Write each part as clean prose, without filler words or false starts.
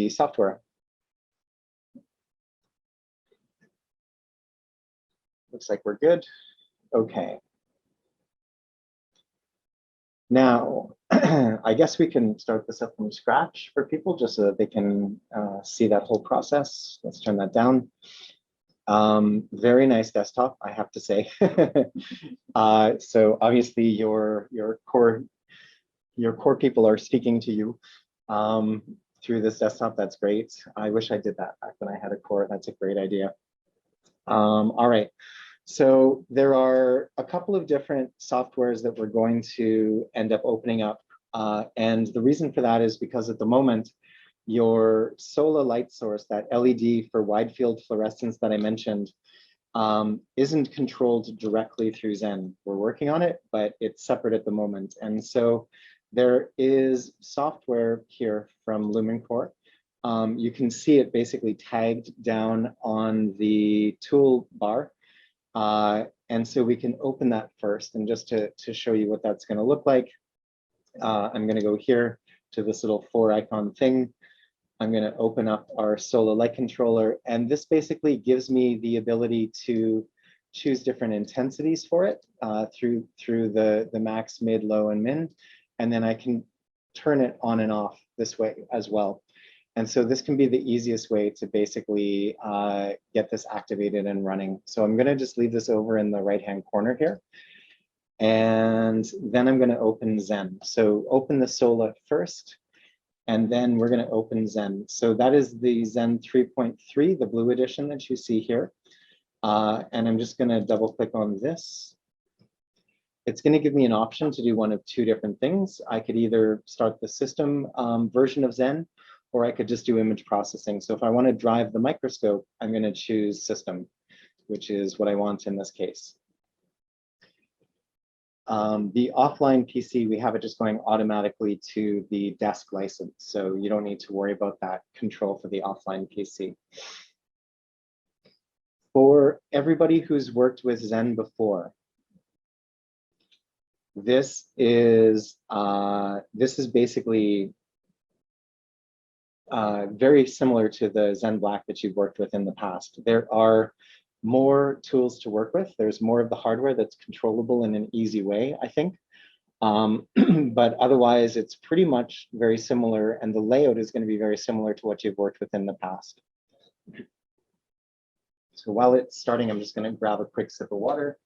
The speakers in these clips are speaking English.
the software. Looks like we're good. Okay. Now, I guess we can start this up from scratch for people just so that they can see that whole process. Let's turn that down. Very nice desktop, I have to say. So obviously your core people are speaking to you through this desktop. That's great. I wish I did that back when I had a core. That's a great idea. All right. So there are a couple of different softwares that we're going to end up opening up. And the reason for that is because at the moment, your solar light source, that LED for wide field fluorescence that I mentioned, isn't controlled directly through Zen. We're working on it, but it's separate at the moment. And so there is software here from LumenCore. You can see it basically tagged down on the toolbar. And so we can open that first. And just to show you what that's going to look like, I'm going to go here to this little 4 icon thing. I'm going to open up our Solar Light Controller. And this basically gives me the ability to choose different intensities for it through the max, mid, low, and min. And then I can turn it on and off this way as well. And so this can be the easiest way to basically get this activated and running. So I'm going to just leave this over in the right-hand corner here. And then I'm going to open Zen. So open the Solar first, and then we're going to open Zen. So that is the Zen 3.3, the blue edition that you see here. And I'm just going to double click on this. It's going to give me an option to do one of 2 different things. I could either start the system version of Zen, or I could just do image processing. So if I want to drive the microscope, I'm going to choose system, which is what I want in this case. The offline PC, we have it just going automatically to the desk license. So you don't need to worry about that control for the offline PC. For everybody who's worked with Zen before, this is basically very similar to the Zen Black that you've worked with in the past. There are more tools to work with. There's more of the hardware that's controllable in an easy way, I think. But otherwise, it's pretty much very similar, and the layout is going to be very similar to what you've worked with in the past. So while it's starting, I'm just going to grab a quick sip of water.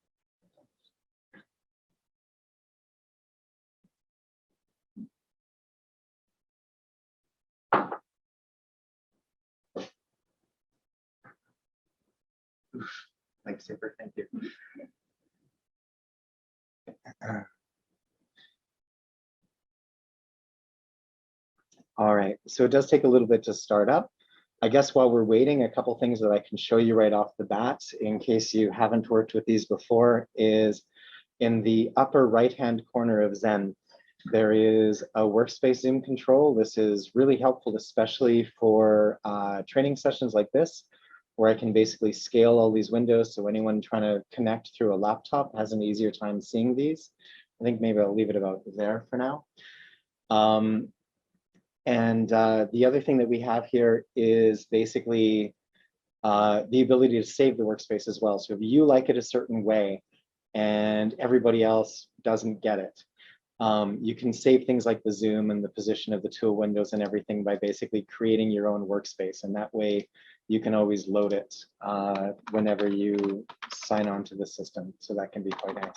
Lifesaver, thank you. All right, so it does take a little bit to start up. I guess while we're waiting, a couple things that I can show you right off the bat, in case you haven't worked with these before, is in the upper right-hand corner of Zen, there is a workspace zoom control. This is really helpful, especially for training sessions like this, where I can basically scale all these windows so anyone trying to connect through a laptop has an easier time seeing these. I think maybe I'll leave it about there for now. The other thing that we have here is basically the ability to save the workspace as well. So if you like it a certain way and everybody else doesn't get it, you can save things like the zoom and the position of the tool windows and everything by basically creating your own workspace. And that way you can always load it whenever you sign on to the system. So that can be quite nice.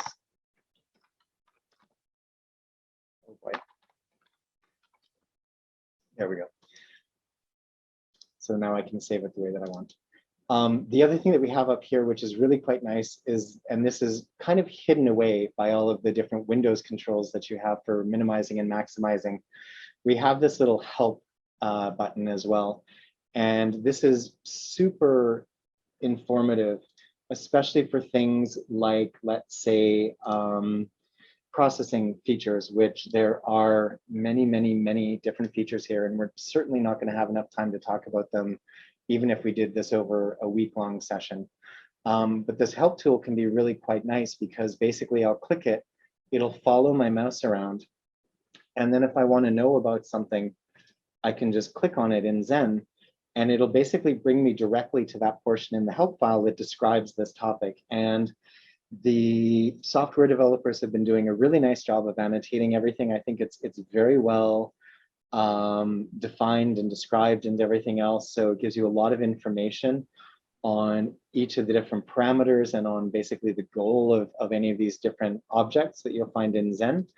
Oh boy. There we go. So now I can save it the way that I want. The other thing that we have up here, which is really quite nice, is, and this is kind of hidden away by all of the different Windows controls that you have for minimizing and maximizing, we have this little help button as well. And this is super informative, especially for things like, let's say, processing features, which there are many, many, many different features here. And we're certainly not going to have enough time to talk about them, even if we did this over a week-long session. But this help tool can be really quite nice because basically I'll click it, it'll follow my mouse around. And then if I want to know about something, I can just click on it in Zen, and it'll basically bring me directly to that portion in the help file that describes this topic. And the software developers have been doing a really nice job of annotating everything. I think it's very well defined and described and everything else. So it gives you a lot of information on each of the different parameters and on basically the goal of any of these different objects that you'll find in Zen.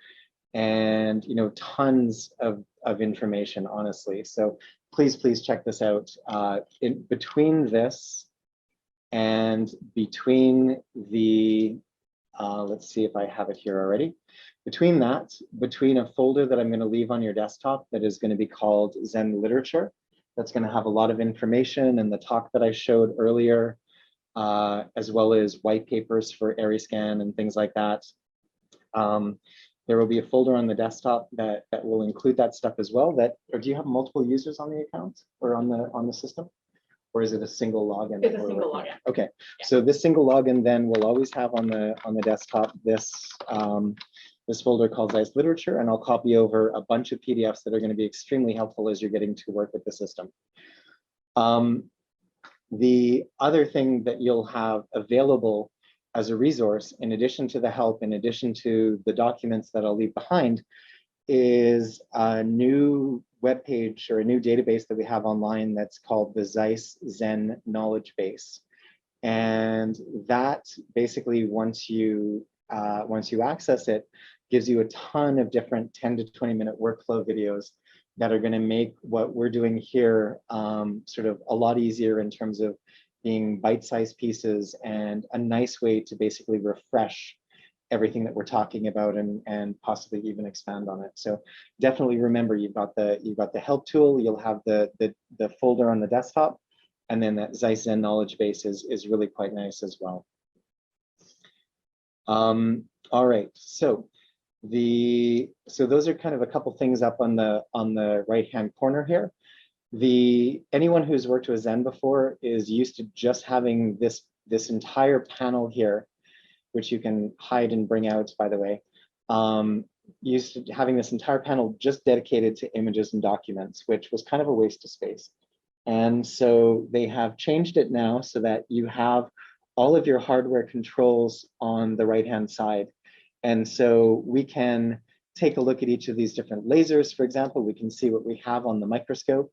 And tons of information, honestly. So please check this out. In between this and between the let's see if I have it here already. Between a folder that I'm going to leave on your desktop that is going to be called Zen Literature, that's going to have a lot of information and the talk that I showed earlier, as well as white papers for ARIScan and things like that. There will be a folder on the desktop that will include that stuff as well. Or do you have multiple users on the account or on the system? Or is it a single login? It's a single login. Okay, Yeah. so this single login then will always have on the desktop this this folder called Zeiss Literature, and I'll copy over a bunch of PDFs that are going to be extremely helpful as you're getting to work with the system. The other thing that you'll have available as a resource, in addition to the help, in addition to the documents that I'll leave behind, is a new web page or a new database that we have online that's called the Zeiss Zen Knowledge Base. And that basically, once you access it, gives you a ton of different 10 to 20 minute workflow videos that are going to make what we're doing here sort of a lot easier in terms of being bite-sized pieces and a nice way to basically refresh everything that we're talking about and possibly even expand on it. So definitely remember, you've got the help tool, you'll have the folder on the desktop, and then that Zeiss Zen knowledge base is really quite nice as well. All right, so those are kind of a couple things up on the right-hand corner here. Anyone who's worked with Zen before is used to just having this entire panel here, which you can hide and bring out, by the way, used to having this entire panel just dedicated to images and documents, which was kind of a waste of space. And so they have changed it now so that you have all of your hardware controls on the right-hand side. And so we can take a look at each of these different lasers, for example. We can see what we have on the microscope.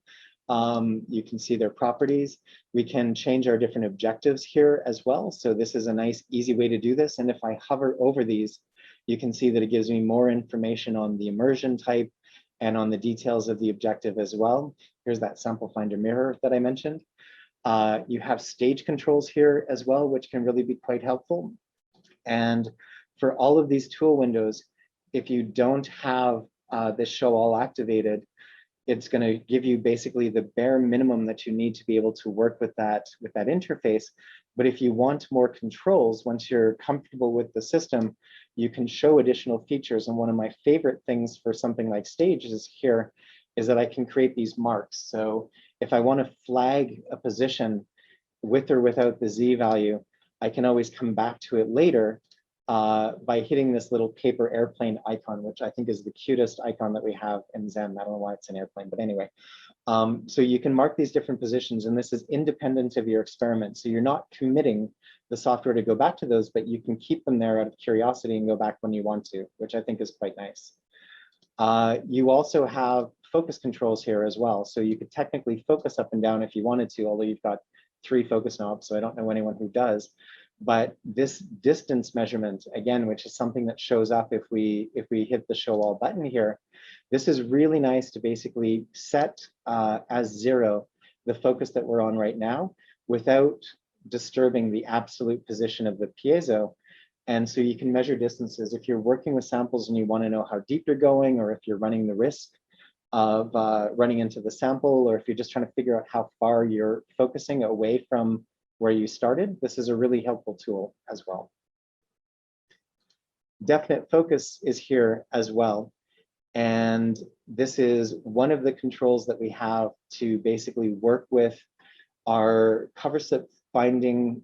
You can see their properties. We can change our different objectives here as well. So this is a nice, easy way to do this. And if I hover over these, you can see that it gives me more information on the immersion type and on the details of the objective as well. Here's that sample finder mirror that I mentioned. You have stage controls here as well, which can really be quite helpful. And for all of these tool windows, if you don't have this show all activated, it's going to give you basically the bare minimum that you need to be able to work with that interface. But if you want more controls, once you're comfortable with the system, you can show additional features. And one of my favorite things for something like stages here is that I can create these marks. So if I want to flag a position with or without the Z value, I can always come back to it later by hitting this little paper airplane icon, which I think is the cutest icon that we have in Zen. I don't know why it's an airplane, but anyway. So you can mark these different positions, and this is independent of your experiment. So you're not committing the software to go back to those, but you can keep them there out of curiosity and go back when you want to, which I think is quite nice. You also have focus controls here as well. So you could technically focus up and down if you wanted to, although you've got 3 focus knobs, so I don't know anyone who does. But this distance measurement, again, which is something that shows up if we hit the show all button here, this is really nice to basically set as 0 the focus that we're on right now without disturbing the absolute position of the piezo. And so you can measure distances. If you're working with samples and you want to know how deep you're going, or if you're running the risk of running into the sample, or if you're just trying to figure out how far you're focusing away from where you started, this is a really helpful tool as well. Definite focus is here as well. And this is one of the controls that we have to basically work with our cover slip finding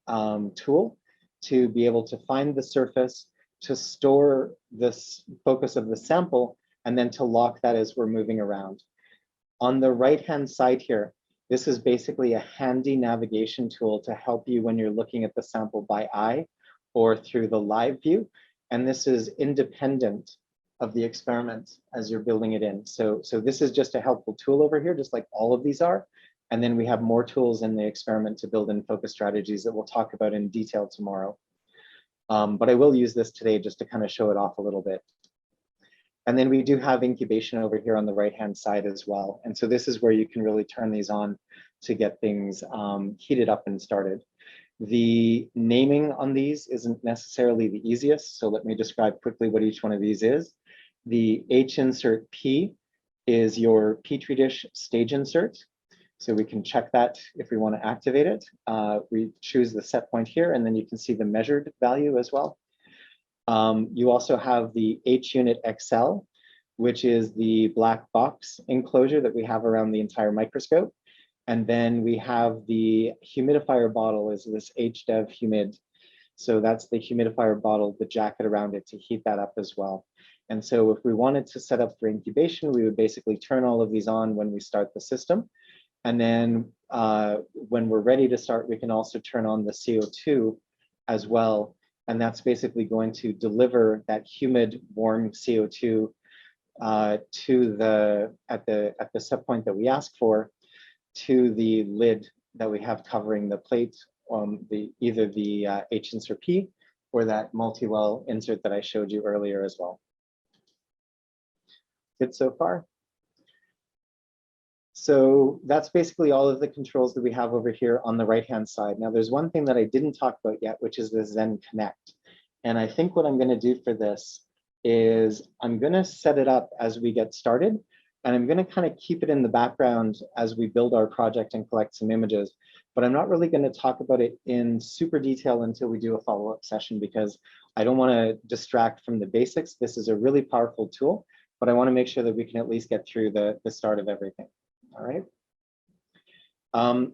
tool to be able to find the surface, to store this focus of the sample, and then to lock that as we're moving around. On the right-hand side here, this is basically a handy navigation tool to help you when you're looking at the sample by eye or through the live view. And this is independent of the experiment as you're building it in. So this is just a helpful tool over here, just like all of these are. And then we have more tools in the experiment to build in focus strategies that we'll talk about in detail tomorrow. But I will use this today just to kind of show it off a little bit. And then we do have incubation over here on the right-hand side as well. And so this is where you can really turn these on to get things heated up and started. The naming on these isn't necessarily the easiest. So let me describe quickly what each one of these is. The H insert P is your Petri dish stage insert. So we can check that if we want to activate it. We choose the set point here, and then you can see the measured value as well. You also have the H unit XL, which is the black box enclosure that we have around the entire microscope. And then we have the humidifier bottle is this HDEV humid. So that's the humidifier bottle, the jacket around it to heat that up as well. And so if we wanted to set up for incubation, we would basically turn all of these on when we start the system. And then when we're ready to start, we can also turn on the CO2 as well. And that's basically going to deliver that humid, warm CO2 to at the set point that we ask for, to the lid that we have covering the plate, either the H insert P or that multi-well insert that I showed you earlier as well. Good so far? So that's basically all of the controls that we have over here on the right-hand side. Now there's one thing that I didn't talk about yet, which is the Zen Connect. And I think what I'm going to do for this is I'm going to set it up as we get started. And I'm going to kind of keep it in the background as we build our project and collect some images. But I'm not really going to talk about it in super detail until we do a follow-up session, because I don't want to distract from the basics. This is a really powerful tool, but I want to make sure that we can at least get through the start of everything. All right.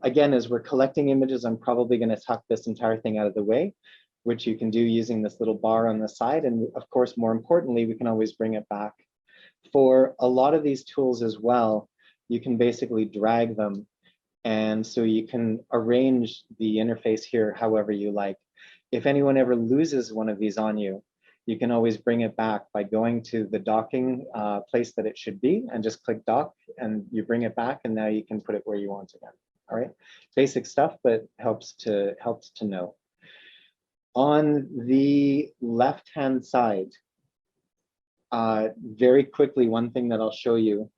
Again, as we're collecting images, I'm probably going to tuck this entire thing out of the way, which you can do using this little bar on the side. And of course, more importantly, we can always bring it back. For a lot of these tools as well, you can basically drag them. And so you can arrange the interface here however you like. If anyone ever loses one of these on you, you can always bring it back by going to the docking place that it should be and just click dock, and you bring it back, and now you can put it where you want again. All right, basic stuff, but helps to know. On the left-hand side, very quickly, one thing that I'll show you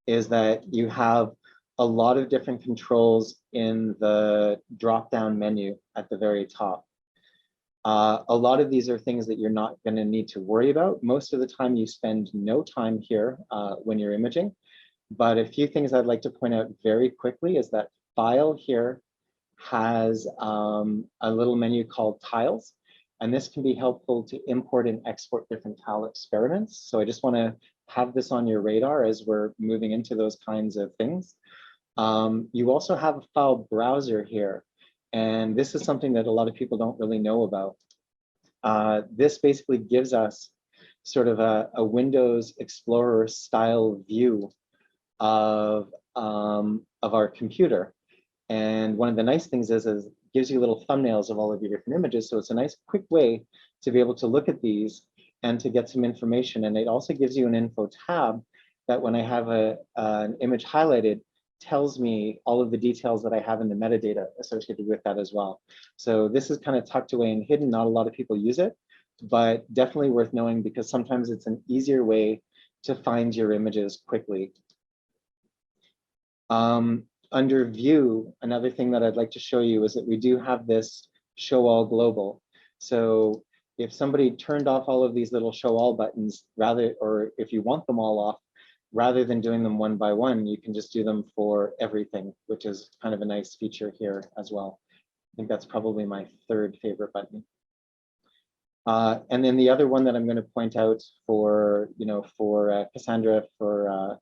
is that you have a lot of different controls in the drop-down menu at the very top. A lot of these are things that you're not going to need to worry about. Most of the time you spend no time here when you're imaging. But a few things I'd like to point out very quickly is that File here has a little menu called Tiles. And this can be helpful to import and export different tile experiments. So I just want to have this on your radar as we're moving into those kinds of things. You also have a file browser here. And this is something that a lot of people don't really know about. This basically gives us sort of a Windows Explorer style view of our computer. And one of the nice things is it gives you little thumbnails of all of your different images. So it's a nice quick way to be able to look at these and to get some information. And it also gives you an info tab that when I have an image highlighted, tells me all of the details that I have in the metadata associated with that as well. So this is kind of tucked away and hidden. Not a lot of people use it, but definitely worth knowing because sometimes it's an easier way to find your images quickly. Under view, another thing that I'd like to show you is that we do have this show all global. So if somebody turned off all of these little show all buttons, or if you want them all off, rather than doing them one by one, you can just do them for everything, which is kind of a nice feature here as well. I think that's probably my third favorite button. And then the other one that I'm going to point out for, Cassandra, for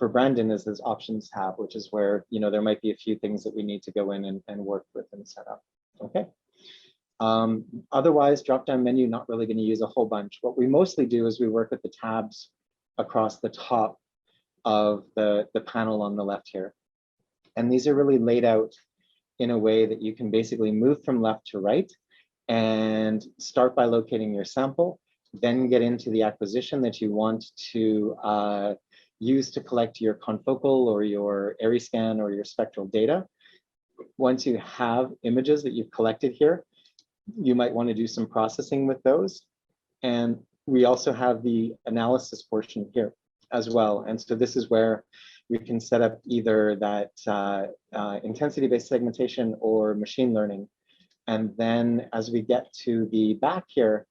Brandon is this options tab, which is where, there might be a few things that we need to go in and work with and set up. Okay. Otherwise, drop-down menu, not really going to use a whole bunch. What we mostly do is we work with the tabs across the top of the panel on the left here. And these are really laid out in a way that you can basically move from left to right and start by locating your sample, then get into the acquisition that you want to use to collect your confocal or your area scan or your spectral data. Once you have images that you've collected here, you might want to do some processing with those. And we also have the analysis portion here as well. And so this is where we can set up either that intensity-based segmentation or machine learning. And then as we get to the back here,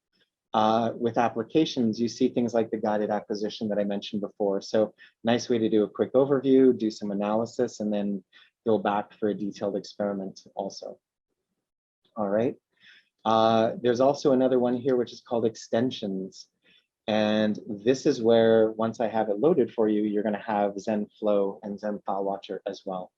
with applications, you see things like the guided acquisition that I mentioned before. So nice way to do a quick overview, do some analysis, and then go back for a detailed experiment also. All right. There's also another one here, which is called extensions. And this is where, once I have it loaded for you, you're going to have ZenFlow and ZenFileWatcher as well.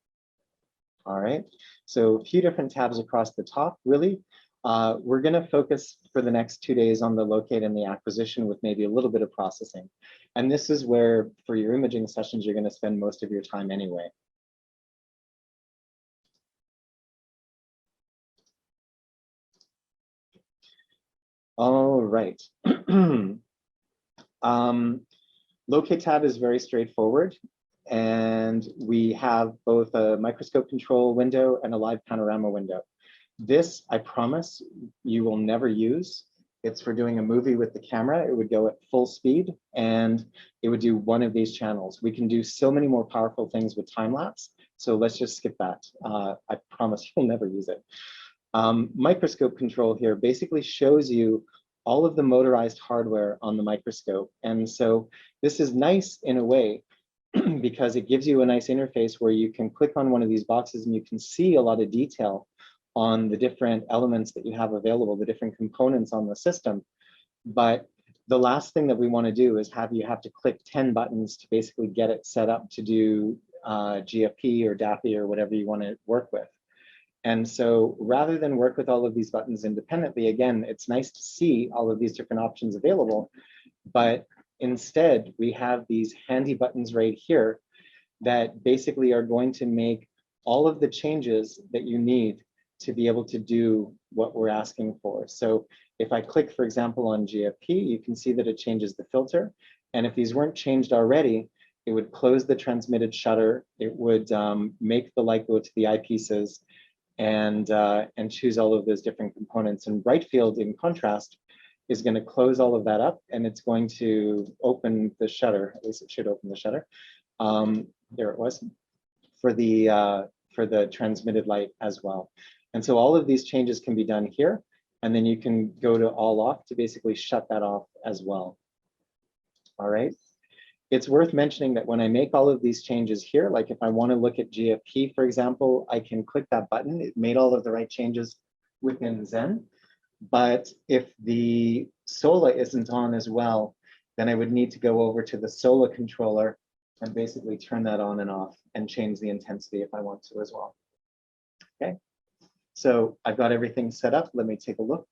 All right. So a few different tabs across the top, really. We're going to focus for the next 2 days on the locate and the acquisition with maybe a little bit of processing. And this is where, for your imaging sessions, you're going to spend most of your time anyway. All right. Locate tab is very straightforward. And we have both a microscope control window and a live panorama window. This, I promise, you will never use. It's for doing a movie with the camera. It would go at full speed and it would do one of these channels. We can do so many more powerful things with time lapse. So let's just skip that. I promise you'll never use it. Microscope control here basically shows you all of the motorized hardware on the microscope. And so this is nice in a way because it gives you a nice interface where you can click on one of these boxes and you can see a lot of detail on the different elements that you have available, the different components on the system. But the last thing that we want to do is have to click 10 buttons to basically get it set up to do GFP or DAPI or whatever you want to work with. And so rather than work with all of these buttons independently, again, it's nice to see all of these different options available, but instead we have these handy buttons right here that basically are going to make all of the changes that you need to be able to do what we're asking for. So if I click, for example, on GFP, you can see that it changes the filter. And if these weren't changed already, it would close the transmitted shutter. It would make the light go to the eyepieces and choose all of those different components. And bright field, in contrast, is going to close all of that up, and it's going to open the shutter. At least it should open the shutter. There it was for the transmitted light as well. And so all of these changes can be done here, and then you can go to all off to basically shut that off as well. All right. It's worth mentioning that when I make all of these changes here, like if I want to look at GFP, for example, I can click that button. It made all of the right changes within Zen. But if the SOLA isn't on as well, then I would need to go over to the SOLA controller and basically turn that on and off and change the intensity if I want to as well. Okay, so I've got everything set up. Let me take a look.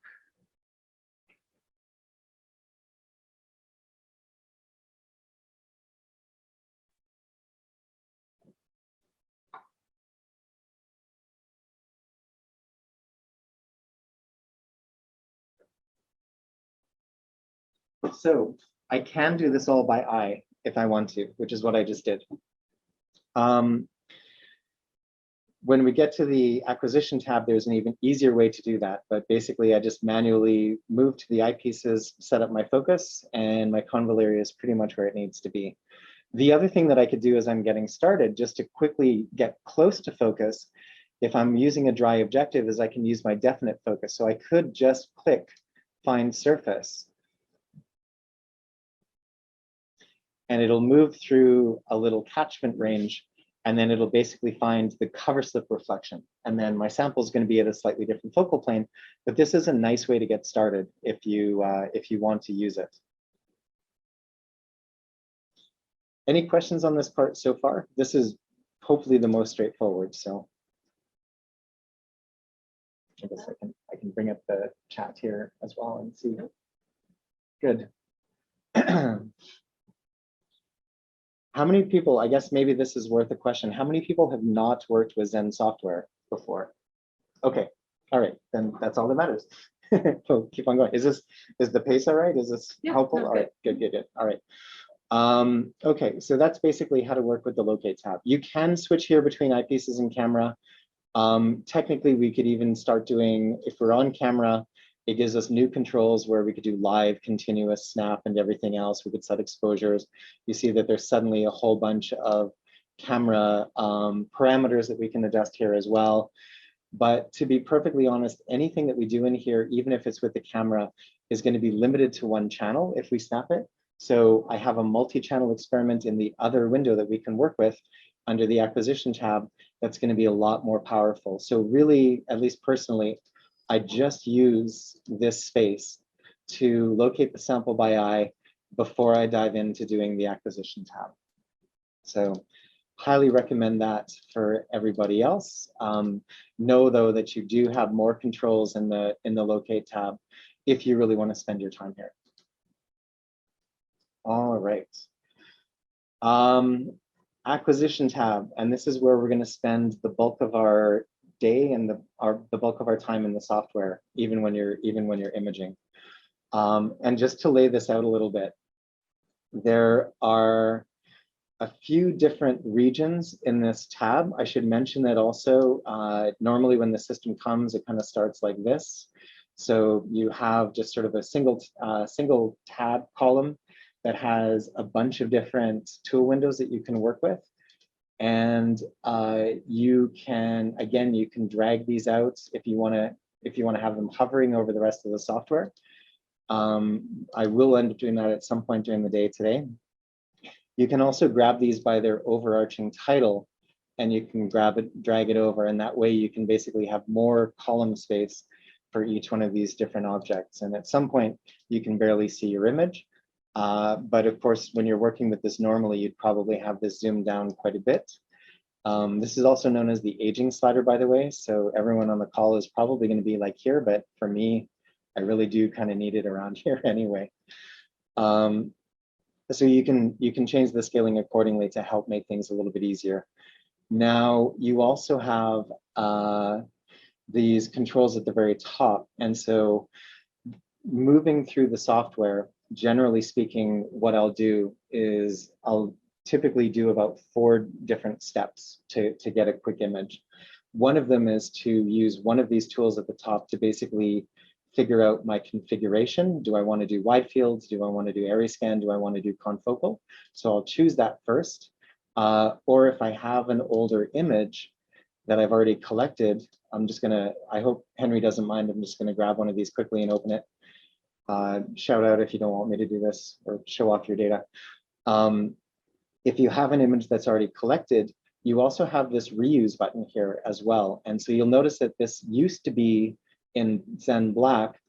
So I can do this all by eye if I want to, which is what I just did. When we get to the acquisition tab, there's an even easier way to do that. But basically, I just manually move to the eyepieces, set up my focus, and my conval area is pretty much where it needs to be. The other thing that I could do as I'm getting started, just to quickly get close to focus, if I'm using a dry objective, is I can use my definite focus. So I could just click Find Surface. And it'll move through a little catchment range, and then it'll basically find the cover slip reflection. And then my sample is going to be at a slightly different focal plane, but this is a nice way to get started if you want to use it. Any questions on this part so far? This is hopefully the most straightforward. So I guess I can bring up the chat here as well and see. Good. How many people, I guess maybe this is worth a question. How many people have not worked with Zen software before? Okay, all right, then that's all that matters. So keep on going. Is the pace all right? Is this helpful? No, All right, good. All right. Okay, so that's basically how to work with the locate tab. You can switch here between eyepieces and camera. Technically, we could even start doing, if we're on camera, it gives us new controls where we could do live, continuous, snap, and everything else. We could set exposures. You see that there's suddenly a whole bunch of camera parameters that we can adjust here as well. But to be perfectly honest, anything that we do in here, even if it's with the camera, is going to be limited to one channel if we snap it. So I have a multi-channel experiment in the other window that we can work with under the acquisition tab that's going to be a lot more powerful. So really, at least personally, I just use this space to locate the sample by eye before I dive into doing the acquisition tab. So highly recommend that for everybody else. Know though that you do have more controls in the locate tab if you really want to spend your time here. All right. Acquisition tab, and this is where we're going to spend the bulk of our day and the bulk of our time in the software, even when you're imaging. And just to lay this out a little bit, there are a few different regions in this tab. I should mention that also, normally when the system comes, it kind of starts like this. So you have just sort of a single tab column that has a bunch of different tool windows that you can work with. And you can drag these out if you want to have them hovering over the rest of the software. I will end up doing that at some point during the day today. You can also grab these by their overarching title, and you can drag it over, and that way you can basically have more column space for each one of these different objects. And at some point, you can barely see your image. But of course, when you're working with this normally, you'd probably have this zoomed down quite a bit. This is also known as the aging slider, by the way. So everyone on the call is probably going to be like here, but for me, I really do kind of need it around here anyway. So you can change the scaling accordingly to help make things a little bit easier. Now, you also have these controls at the very top. And so moving through the software, generally speaking, what I'll do is I'll typically do about 4 different steps to get a quick image. One of them is to use one of these tools at the top to basically figure out my configuration. Do I want to do wide fields? Do I want to do area scan? Do I want to do confocal? So I'll choose that first. Or if I have an older image that I've already collected, I'm just gonna, I hope Henry doesn't mind, I'm just gonna grab one of these quickly and open it. Shout out if you don't want me to do this or show off your data. If you have an image that's already collected, you also have this reuse button here as well. And so you'll notice that this used to be in Zen Black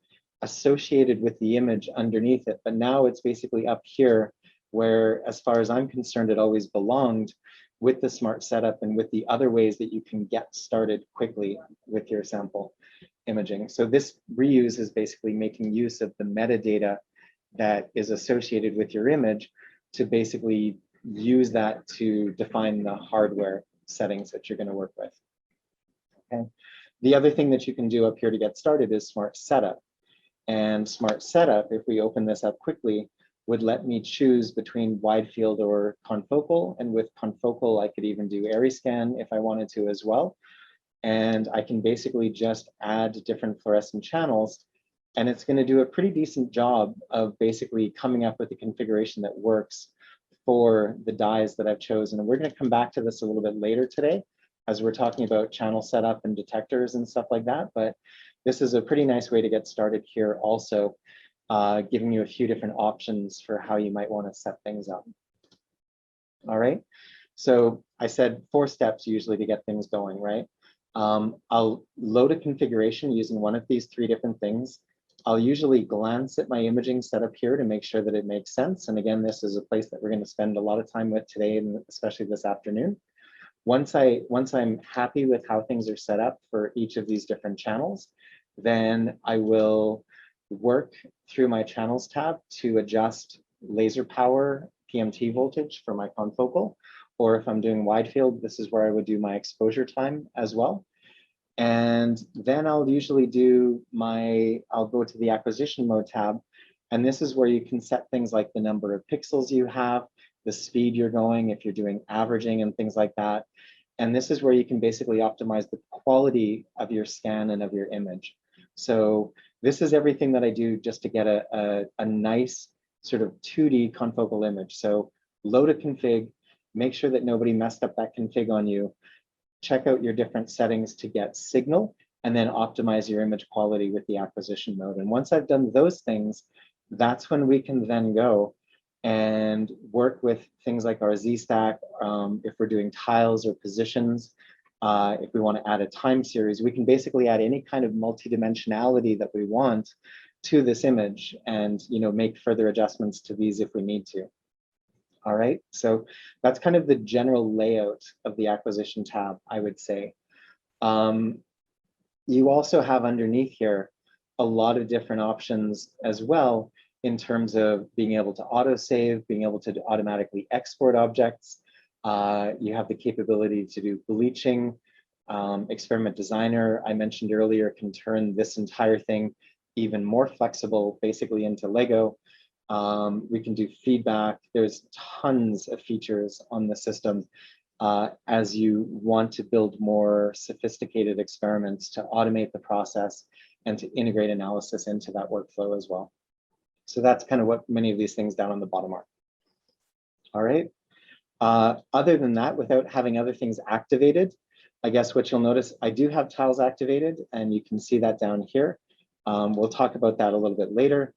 associated with the image underneath it, but now it's basically up here where, as far as I'm concerned, it always belonged with the smart setup and with the other ways that you can get started quickly with your sample imaging. So this reuse is basically making use of the metadata that is associated with your image to basically use that to define the hardware settings that you're going to work with. Okay. The other thing that you can do up here to get started is Smart Setup. And Smart Setup, if we open this up quickly, would let me choose between wide field or confocal. And with confocal, I could even do area scan if I wanted to as well. And I can basically just add different fluorescent channels. And it's going to do a pretty decent job of basically coming up with a configuration that works for the dyes that I've chosen. And we're going to come back to this a little bit later today, as we're talking about channel setup and detectors and stuff like that. But this is a pretty nice way to get started here also, giving you a few different options for how you might want to set things up. All right, so I said 4 steps usually to get things going, right? I'll load a configuration using one of these 3 different things. I'll usually glance at my imaging setup here to make sure that it makes sense. And again, this is a place that we're going to spend a lot of time with today, and especially this afternoon. Once I'm happy with how things are set up for each of these different channels, then I will work through my channels tab to adjust laser power, PMT voltage for my confocal, or if I'm doing wide field, this is where I would do my exposure time as well. And then I'll usually I'll go to the acquisition mode tab. And this is where you can set things like the number of pixels you have, the speed you're going, if you're doing averaging and things like that. And this is where you can basically optimize the quality of your scan and of your image. So this is everything that I do just to get a nice sort of 2D confocal image. So load a config, make sure that nobody messed up that config on you, check out your different settings to get signal, and then optimize your image quality with the acquisition mode. And once I've done those things, that's when we can then go and work with things like our Z-stack. If we're doing tiles or positions, if we want to add a time series, we can basically add any kind of multidimensionality that we want to this image and make further adjustments to these if we need to. All right, so that's kind of the general layout of the acquisition tab, I would say. You also have underneath here a lot of different options as well in terms of being able to autosave, being able to automatically export objects. You have the capability to do bleaching. Experiment Designer, I mentioned earlier, can turn this entire thing even more flexible, basically into Lego. We can do feedback. There's tons of features on the system as you want to build more sophisticated experiments to automate the process and to integrate analysis into that workflow as well. So that's kind of what many of these things down on the bottom are. All right. Other than that, without having other things activated, I guess what you'll notice, I do have tiles activated, and you can see that down here. We'll talk about that a little bit later.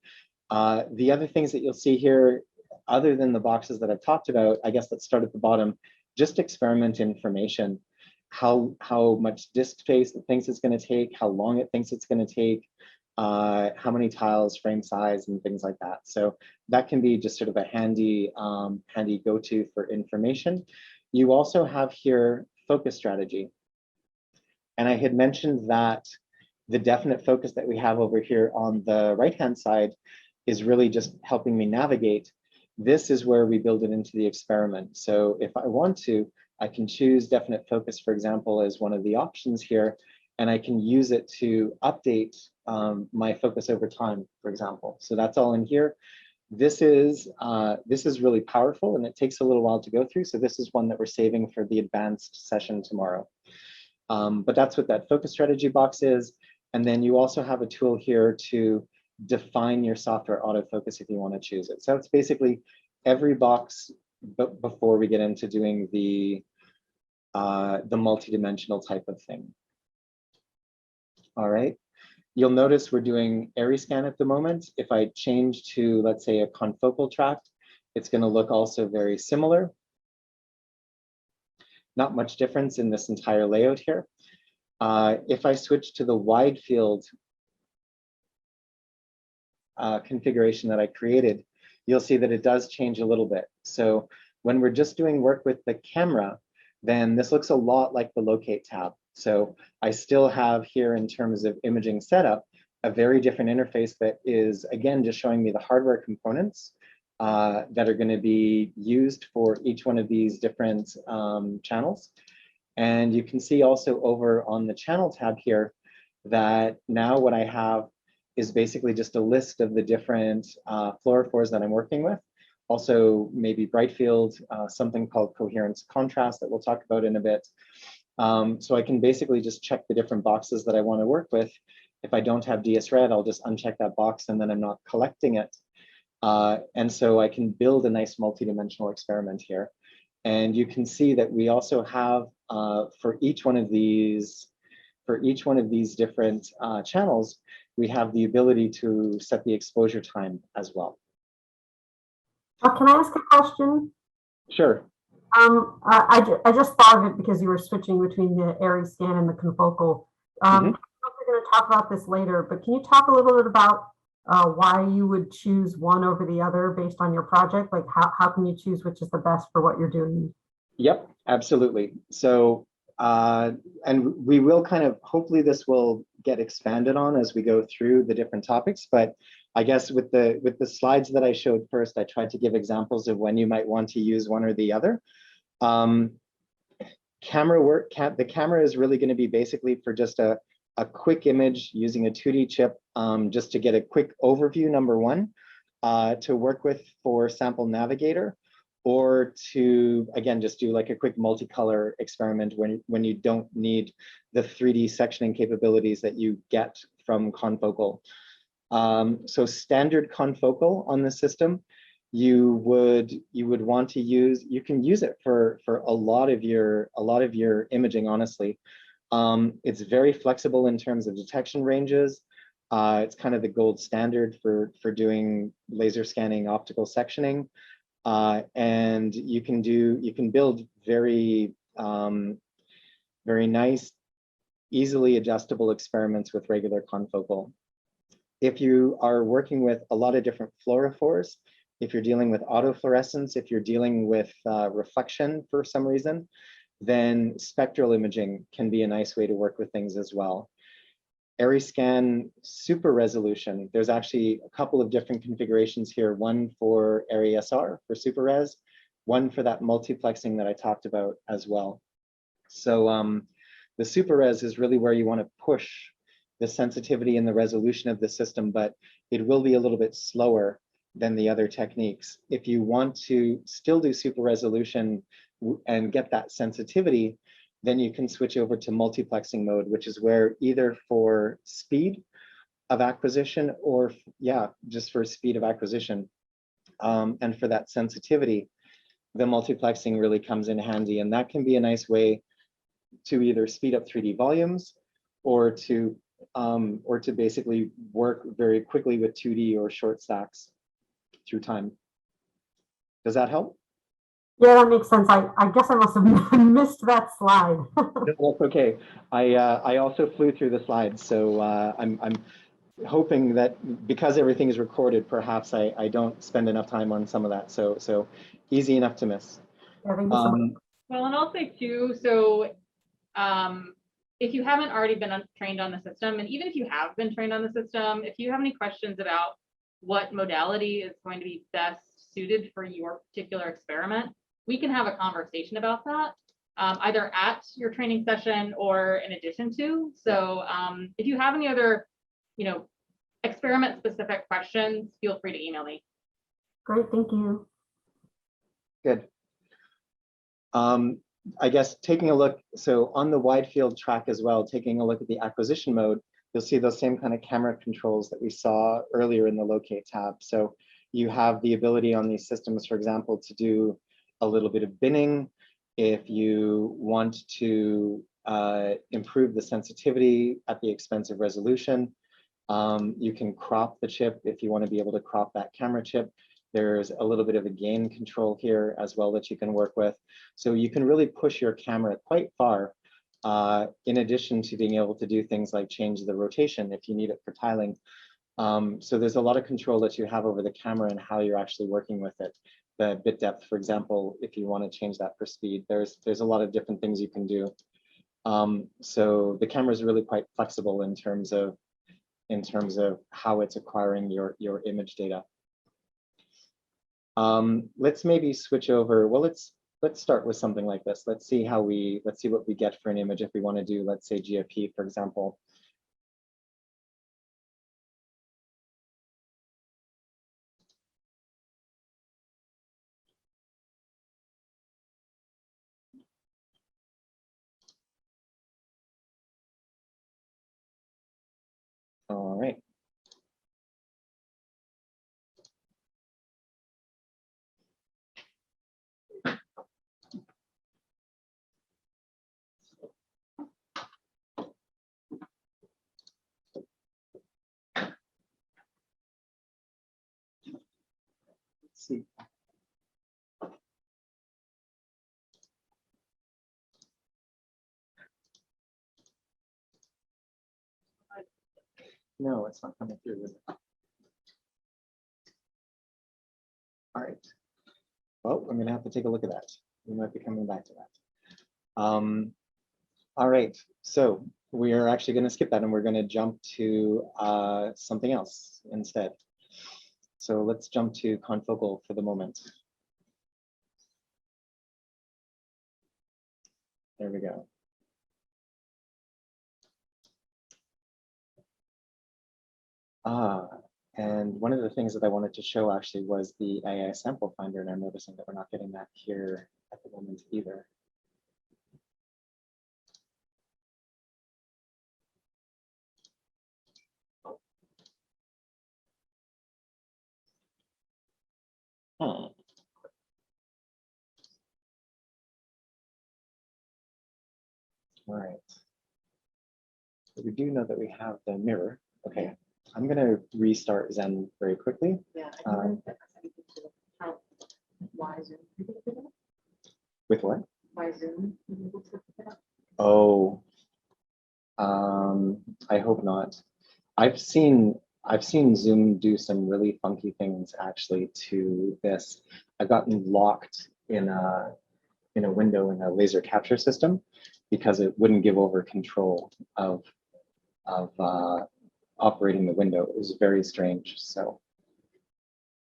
The other things that you'll see here, other than the boxes that I've talked about, I guess let's start at the bottom, just experiment information. How much disk space it thinks it's going to take, how long it thinks it's going to take, how many tiles, frame size, and things like that. So that can be just sort of a handy go-to for information. You also have here focus strategy. And I had mentioned that the definite focus that we have over here on the right-hand side is really just helping me navigate. This is where we build it into the experiment. So if I want to, I can choose definite focus, for example, as one of the options here, and I can use it to update my focus over time, for example. So that's all in here. This is really powerful, and it takes a little while to go through. So this is one that we're saving for the advanced session tomorrow. But that's what that focus strategy box is. And then you also have a tool here to define your software autofocus if you want to choose it. So it's basically every box before we get into doing the multidimensional type of thing. All right. You'll notice we're doing area scan at the moment. If I change to, let's say, a confocal track, it's going to look also very similar. Not much difference in this entire layout here. If I switch to the wide field configuration that I created, you'll see that it does change a little bit. So when we're just doing work with the camera, then this looks a lot like the locate tab. So I still have here, in terms of imaging setup, a very different interface that is, again, just showing me the hardware components that are going to be used for each one of these different channels. And you can see also over on the channel tab here that now what I have is basically just a list of the different fluorophores that I'm working with. Also, maybe bright field, something called coherence contrast that we'll talk about in a bit. So I can basically just check the different boxes that I want to work with. If I don't have DS red, I'll just uncheck that box, and then I'm not collecting it. And so I can build a nice multidimensional experiment here. And you can see that we also have for each one of these different channels, we have the ability to set the exposure time as well. Can I ask a question? Sure. I just thought of it because you were switching between the area scan and the confocal. I know we're going to talk about this later, but can you talk a little bit about why you would choose one over the other based on your project? Like how can you choose which is the best for what you're doing? Yep, absolutely. So, and we will kind of, hopefully this will get expanded on as we go through the different topics, but I guess with the slides that I showed first, I tried to give examples of when you might want to use one or the other. Camera work, the camera is really going to be basically for just a quick image using a 2D chip, just to get a quick overview, number one, to work with for Sample Navigator, or to, again, just do like a quick multicolor experiment when you don't need the 3D sectioning capabilities that you get from Confocal. So standard Confocal on the system, you would want to use, you can use it for a lot of your imaging, honestly. It's very flexible in terms of detection ranges. It's kind of the gold standard for doing laser scanning optical sectioning. And you can build very very nice, easily adjustable experiments with regular Confocal. If you are working with a lot of different fluorophores, if you're dealing with autofluorescence, if you're dealing with reflection for some reason, then spectral imaging can be a nice way to work with things as well. ArrayScan super resolution, there's actually a couple of different configurations here, one for ArraySR for super res, one for that multiplexing that I talked about as well. So the super res is really where you want to push the sensitivity and the resolution of the system, but it will be a little bit slower than the other techniques. If you want to still do super resolution and get that sensitivity, then you can switch over to multiplexing mode, which is where either for speed of acquisition or just for speed of acquisition and for that sensitivity, the multiplexing really comes in handy. And that can be a nice way to either speed up 3D volumes or to basically work very quickly with 2D or short stacks through time. Does that help? Yeah, that makes sense. I guess I must have missed that slide. That's okay. I also flew through the slides, so I'm hoping that because everything is recorded, perhaps I don't spend enough time on some of that. So easy enough to miss. Yeah, thank you so much. Well, and I'll say too, so if you haven't already been trained on the system, and even if you have been trained on the system, if you have any questions about what modality is going to be best suited for your particular experiment, we can have a conversation about that, either at your training session or in addition to. So if you have any other, experiment specific questions, feel free to email me. Great, thank you. Good. I guess taking a look, so on the wide field track as well, taking a look at the acquisition mode, you'll see those same kind of camera controls that we saw earlier in the locate tab. So you have the ability on these systems, for example, to do a little bit of binning. If you want to improve the sensitivity at the expense of resolution, you can crop the chip if you want to be able to crop that camera chip. There's a little bit of a gain control here as well that you can work with. So you can really push your camera quite far, in addition to being able to do things like change the rotation if you need it for tiling. So there's a lot of control that you have over the camera and how you're actually working with it. The bit depth, for example, if you want to change that for speed, there's a lot of different things you can do. So the camera is really quite flexible in terms of how it's acquiring your image data. Let's maybe switch over. Well, let's start with something like this. Let's see what we get for an image if we want to do, let's say, GFP, for example. All right. Let's see. No, it's not coming through, is it? All right. Well, I'm going to have to take a look at that. We might be coming back to that. All right. So we are actually going to skip that and we're going to jump to something else instead. So let's jump to Confocal for the moment. There we go. And one of the things that I wanted to show actually was the AI sample finder, and I'm noticing that we're not getting that here at the moment either. All right. So we do know that we have the mirror. Okay, I'm going to restart Zen very quickly. Yeah. Why Zoom? With what? Why Zoom? Oh, I hope not. I've seen Zoom do some really funky things actually to this. I've gotten locked in a window in a laser capture system because it wouldn't give over control of operating the window. It was very strange. So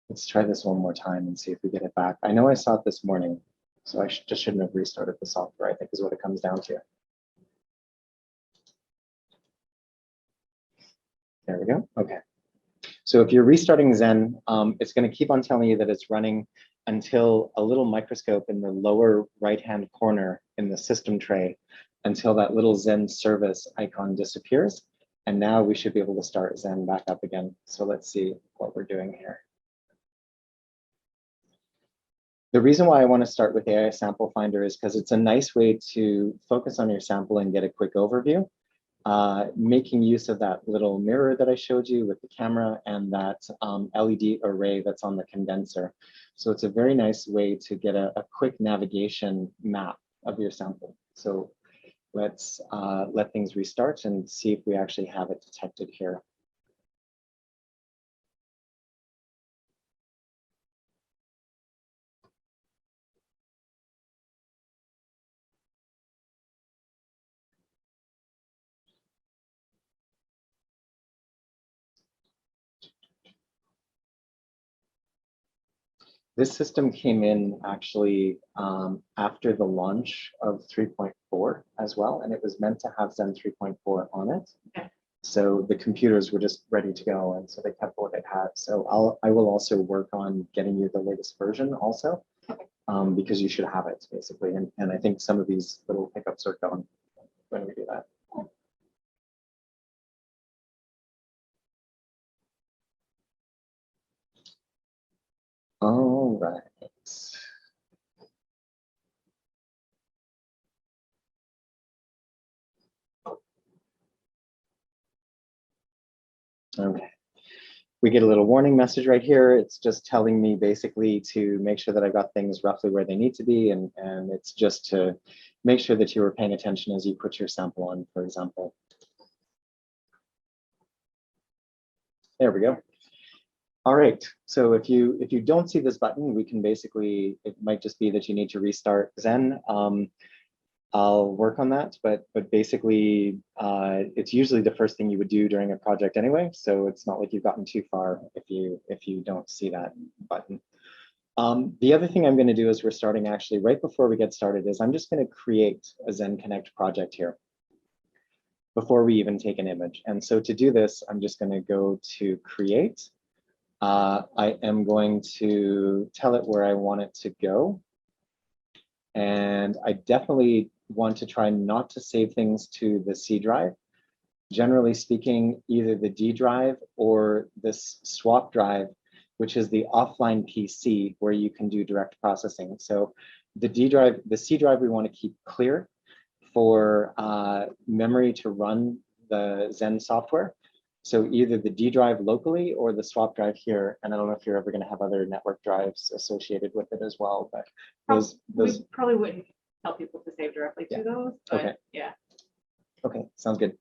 let's try this one more time and see if we get it back. I know I saw it this morning, so I just shouldn't have restarted the software, I think is what it comes down to. There we go. Okay. So if you're restarting Zen, it's going to keep on telling you that it's running until a little microscope in the lower right-hand corner in the system tray, until that little Zen service icon disappears. And now we should be able to start Zen back up again. So let's see what we're doing here. The reason why I want to start with AI Sample Finder is because it's a nice way to focus on your sample and get a quick overview. Making use of that little mirror that I showed you with the camera and that LED array that's on the condenser. So it's a very nice way to get a quick navigation map of your sample. So let's let things restart and see if we actually have it detected here. This system came in actually after the launch of 3.4 as well, and it was meant to have Zen 3.4 on it. Okay. So the computers were just ready to go, and so they kept what it had. So I will also work on getting you the latest version also, because you should have it basically. And I think some of these little hiccups are gone when we do that. All right. Okay. We get a little warning message right here. It's just telling me basically to make sure that I got things roughly where they need to be. And it's just to make sure that you were paying attention as you put your sample on, for example. There we go. All right, so if you don't see this button, we can basically, it might just be that you need to restart Zen. I'll work on that, but basically it's usually the first thing you would do during a project anyway, so it's not like you've gotten too far if you don't see that button. The other thing I'm going to do is we're starting actually right before we get started is I'm just going to create a Zen Connect project here before we even take an image. And so to do this, I'm just going to go to create. I am going to tell it where I want it to go. And I definitely want to try not to save things to the C drive. Generally speaking, either the D drive or this swap drive, which is the offline PC where you can do direct processing. So the D drive, the C drive we want to keep clear for memory to run the Zen software. So either the D drive locally or the swap drive here. And I don't know if you're ever going to have other network drives associated with it as well, but those We probably wouldn't tell people to save directly to those, but okay. Yeah. Okay, sounds good.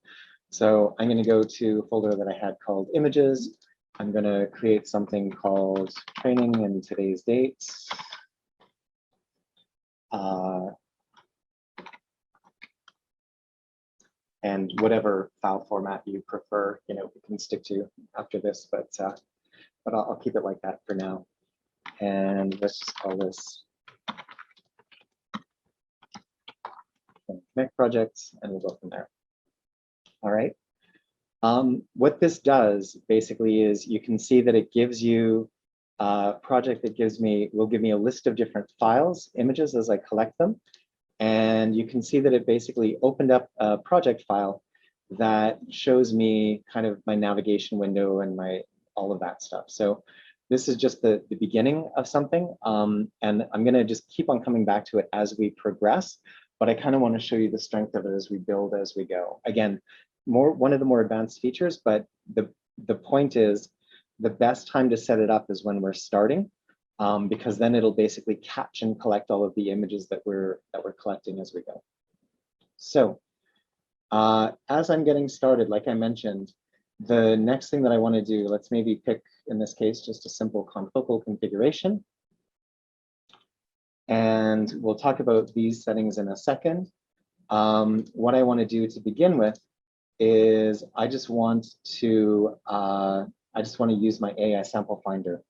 So I'm going to go to a folder that I had called images. I'm going to create something called training in today's dates. And whatever file format you prefer, we can stick to after this, but but I'll keep it like that for now. And let's just call this connect projects, and we'll go from there. All right. What this does basically is you can see that it gives you a project that will give me a list of different files, images as I collect them. And you can see that it basically opened up a project file that shows me kind of my navigation window and all of that stuff. So this is just the beginning of something. And I'm going to just keep on coming back to it as we progress. But I kind of want to show you the strength of it as we build as we go. Again, one of the more advanced features, but the point is the best time to set it up is when we're starting, because then it'll basically catch and collect all of the images that we're collecting as we go. So as I'm getting started, like I mentioned, the next thing that I want to do, let's maybe pick, in this case, just a simple confocal configuration. And we'll talk about these settings in a second. What I want to do to begin with is I just want to use my AI sample finder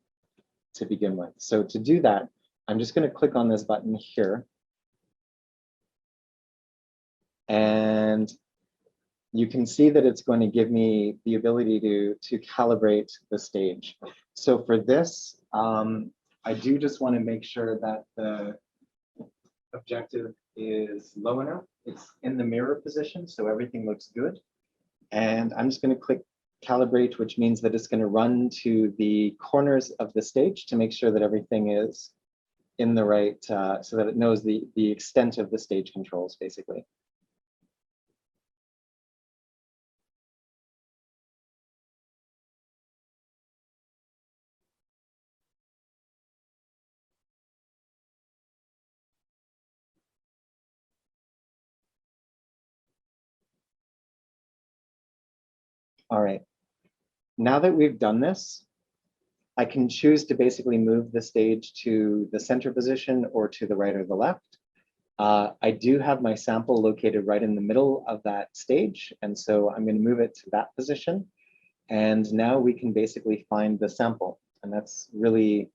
to begin with. So to do that, I'm just going to click on this button here. And you can see that it's going to give me the ability to calibrate the stage. So for this, I do just want to make sure that the objective is low enough. It's in the mirror position, so everything looks good. And I'm just going to click calibrate, which means that it's going to run to the corners of the stage to make sure that everything is in the right, so that it knows the extent of the stage controls, basically. All right. Now that we've done this, I can choose to basically move the stage to the center position or to the right or the left. I do have my sample located right in the middle of that stage, and so I'm going to move it to that position. And now we can basically find the sample. And that's really,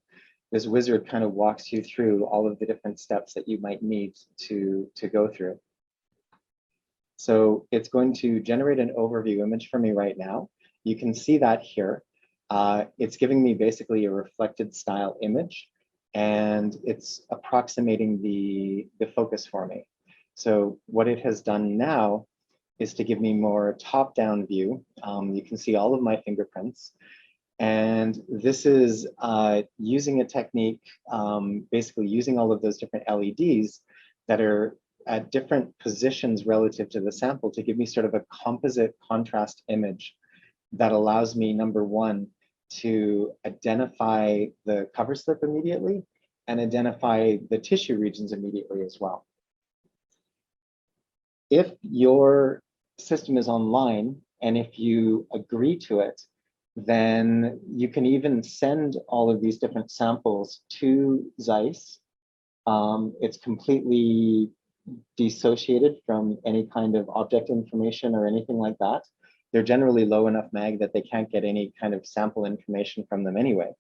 this wizard kind of walks you through all of the different steps that you might need to go through. So it's going to generate an overview image for me right now. You can see that here. It's giving me basically a reflected style image, and it's approximating the focus for me. So what it has done now is to give me more top-down view. You can see all of my fingerprints. And this is using a technique, basically using all of those different LEDs that are at different positions relative to the sample to give me sort of a composite contrast image that allows me, number one, to identify the cover slip immediately and identify the tissue regions immediately as well. If your system is online and if you agree to it, then you can even send all of these different samples to Zeiss. It's completely dissociated from any kind of object information or anything like that. They're generally low enough mag that they can't get any kind of sample information from them anyway.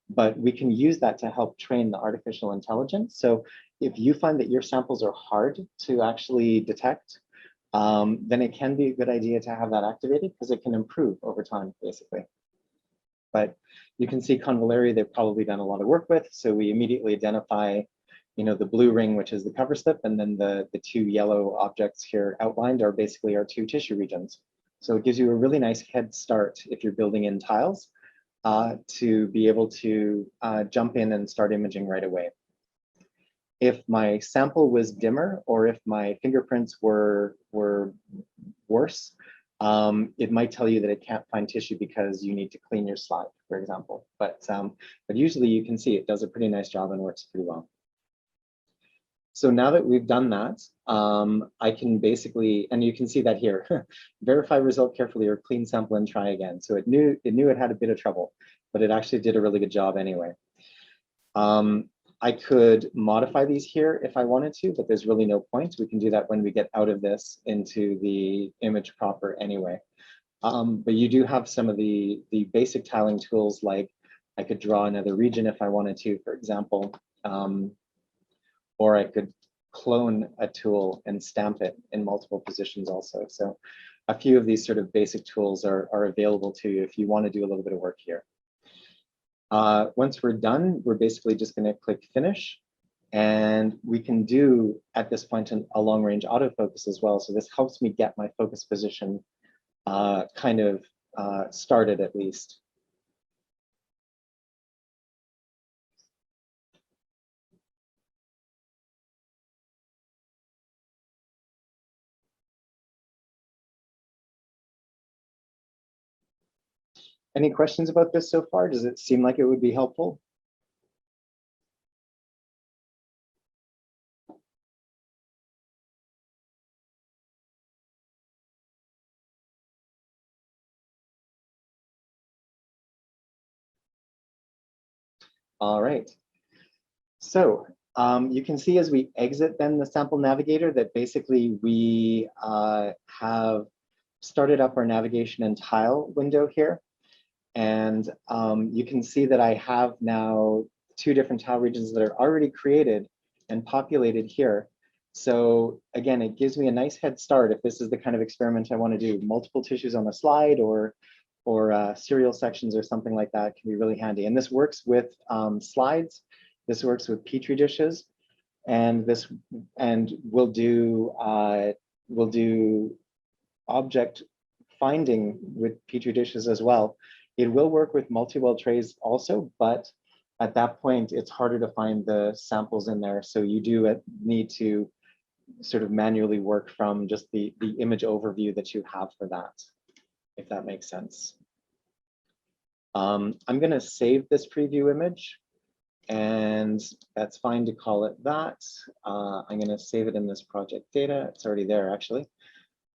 But we can use that to help train the artificial intelligence. So if you find that your samples are hard to actually detect, then it can be a good idea to have that activated because it can improve over time, basically. But you can see Confocal, they've probably done a lot of work with. So we immediately identify, the blue ring, which is the cover slip, and then the two yellow objects here outlined are basically our two tissue regions. So it gives you a really nice head start if you're building in tiles to be able to jump in and start imaging right away. If my sample was dimmer or if my fingerprints were worse, it might tell you that it can't find tissue because you need to clean your slide, for example. But usually you can see it does a pretty nice job and works pretty well. So now that we've done that, I can basically, and you can see that here, verify result carefully or clean sample and try again. So it knew it had a bit of trouble, but it actually did a really good job anyway. I could modify these here if I wanted to, but there's really no point. We can do that when we get out of this into the image proper anyway. But you do have some of the basic tiling tools like I could draw another region if I wanted to, for example, or I could clone a tool and stamp it in multiple positions also. So a few of these sort of basic tools are available to you if you want to do a little bit of work here. Once we're done, we're basically just going to click finish. And we can do, at this point, a long range autofocus as well. So this helps me get my focus position kind of started at least. Any questions about this so far? Does it seem like it would be helpful? All right. So you can see as we exit then the sample navigator that basically we have started up our navigation and tile window here. And you can see that I have now 2 different tile regions that are already created and populated here. So again, it gives me a nice head start if this is the kind of experiment I want to do. Multiple tissues on a slide or serial sections or something like that can be really handy. And this works with slides. This works with Petri dishes, and we'll do object finding with Petri dishes as well. It will work with multi-well trays also, but at that point, it's harder to find the samples in there. So you do need to sort of manually work from just the image overview that you have for that, if that makes sense. I'm going to save this preview image, and that's fine to call it that. I'm going to save it in this project data. It's already there, actually.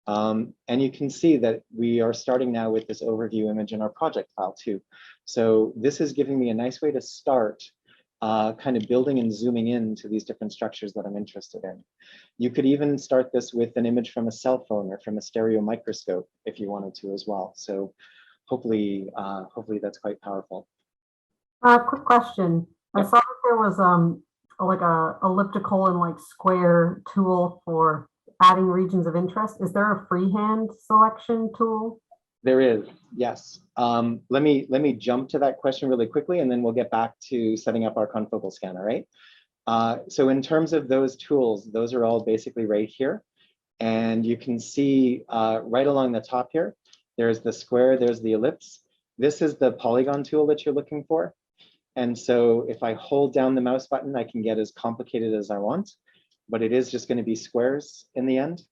And you can see that we are starting now with this overview image in our project file too. So this is giving me a nice way to start kind of building and zooming in to these different structures that I'm interested in. You could even start this with an image from a cell phone or from a stereo microscope if you wanted to as well. So hopefully that's quite powerful. Quick question. I saw that there was like a elliptical and like square tool for adding regions of interest. Is there a freehand selection tool? There is, yes. Let me jump to that question really quickly, and then we'll get back to setting up our confocal scanner, right? So in terms of those tools, those are all basically right here. And you can see right along the top here, there's the square, there's the ellipse. This is the polygon tool that you're looking for. And so if I hold down the mouse button, I can get as complicated as I want, but it is just going to be squares in the end.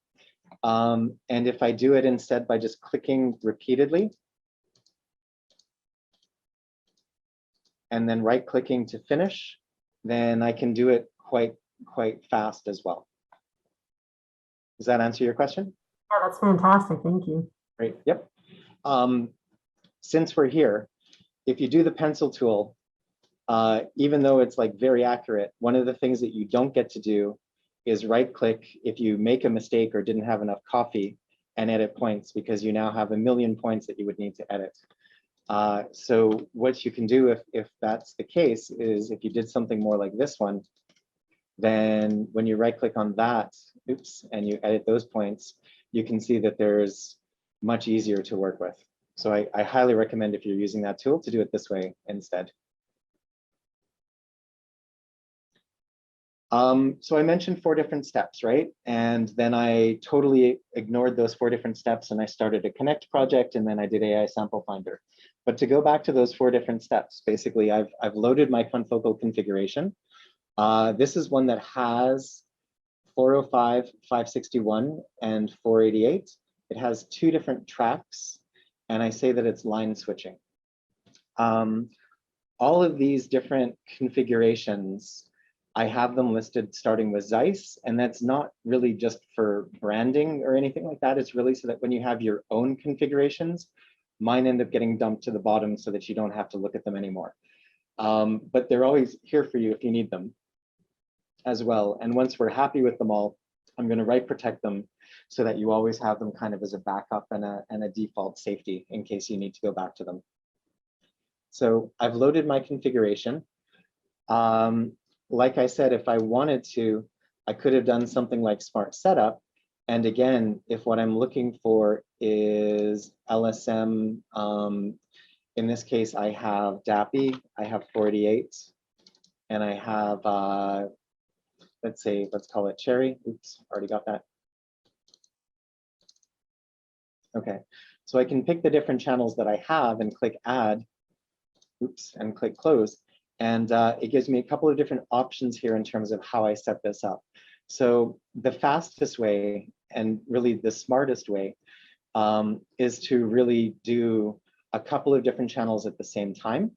And if I do it instead by just clicking repeatedly and then right-clicking to finish, then I can do it quite fast as well. Does that answer your question? Yeah, that's fantastic. Thank you. Great. Yep. Since we're here, if you do the pencil tool, even though it's like very accurate, one of the things that you don't get to do is right-click if you make a mistake or didn't have enough coffee and edit points, because you now have 1,000,000 points that you would need to edit. So what you can do if that's the case is if you did something more like this one, then when you right-click on that, oops, and you edit those points, you can see that there's much easier to work with. So I highly recommend if you're using that tool to do it this way instead. So I mentioned 4 different steps, right? And then I totally ignored those 4 different steps and I started a Connect project, and then I did AI Sample Finder. But to go back to those 4 different steps, basically I've loaded my confocal configuration. This is one that has 405, 561, and 488. It has 2 different tracks, and I say that it's line switching. All of these different configurations, I have them listed starting with Zeiss, and that's not really just for branding or anything like that. It's really so that when you have your own configurations, mine end up getting dumped to the bottom so that you don't have to look at them anymore. But they're always here for you if you need them as well. And once we're happy with them all, I'm going to write protect them so that you always have them kind of as a backup and a default safety in case you need to go back to them. So I've loaded my configuration. Like I said, if I wanted to, I could have done something like Smart Setup. And again, if what I'm looking for is LSM, in this case, I have DAPI, I have 488, and I have, let's call it Cherry. Oops, already got that. Okay, so I can pick the different channels that I have and click Add, oops, and click Close. And it gives me a couple of different options here in terms of how I set this up. So the fastest way, and really the smartest way, is to really do a couple of different channels at the same time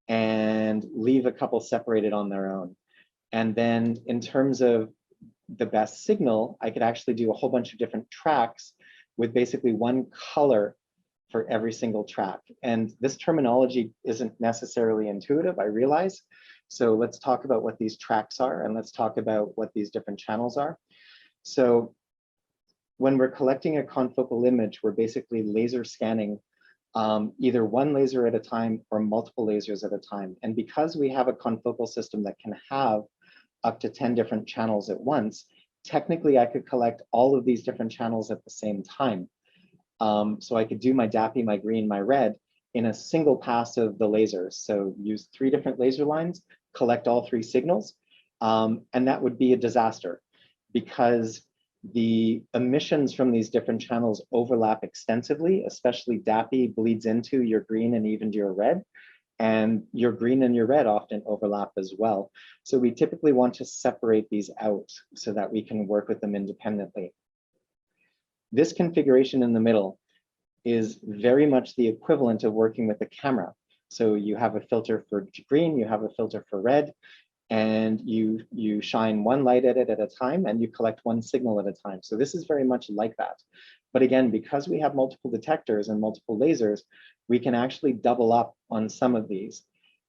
and leave a couple separated on their own. And then in terms of the best signal, I could actually do a whole bunch of different tracks with basically one color for every single track. And this terminology isn't necessarily intuitive, I realize. So let's talk about what these tracks are, and let's talk about what these different channels are. So when we're collecting a confocal image, we're basically laser scanning either one laser at a time or multiple lasers at a time. And because we have a confocal system that can have up to 10 different channels at once, technically I could collect all of these different channels at the same time. So I could do my DAPI, my green, my red in a single pass of the lasers. So use 3 different laser lines, collect all 3 signals, and that would be a disaster because the emissions from these different channels overlap extensively, especially DAPI bleeds into your green and even your red, and your green and your red often overlap as well. So we typically want to separate these out so that we can work with them independently. This configuration in the middle is very much the equivalent of working with a camera. So you have a filter for green, you have a filter for red, and you shine one light at it at a time and you collect one signal at a time. So this is very much like that. But again, because we have multiple detectors and multiple lasers, we can actually double up on some of these.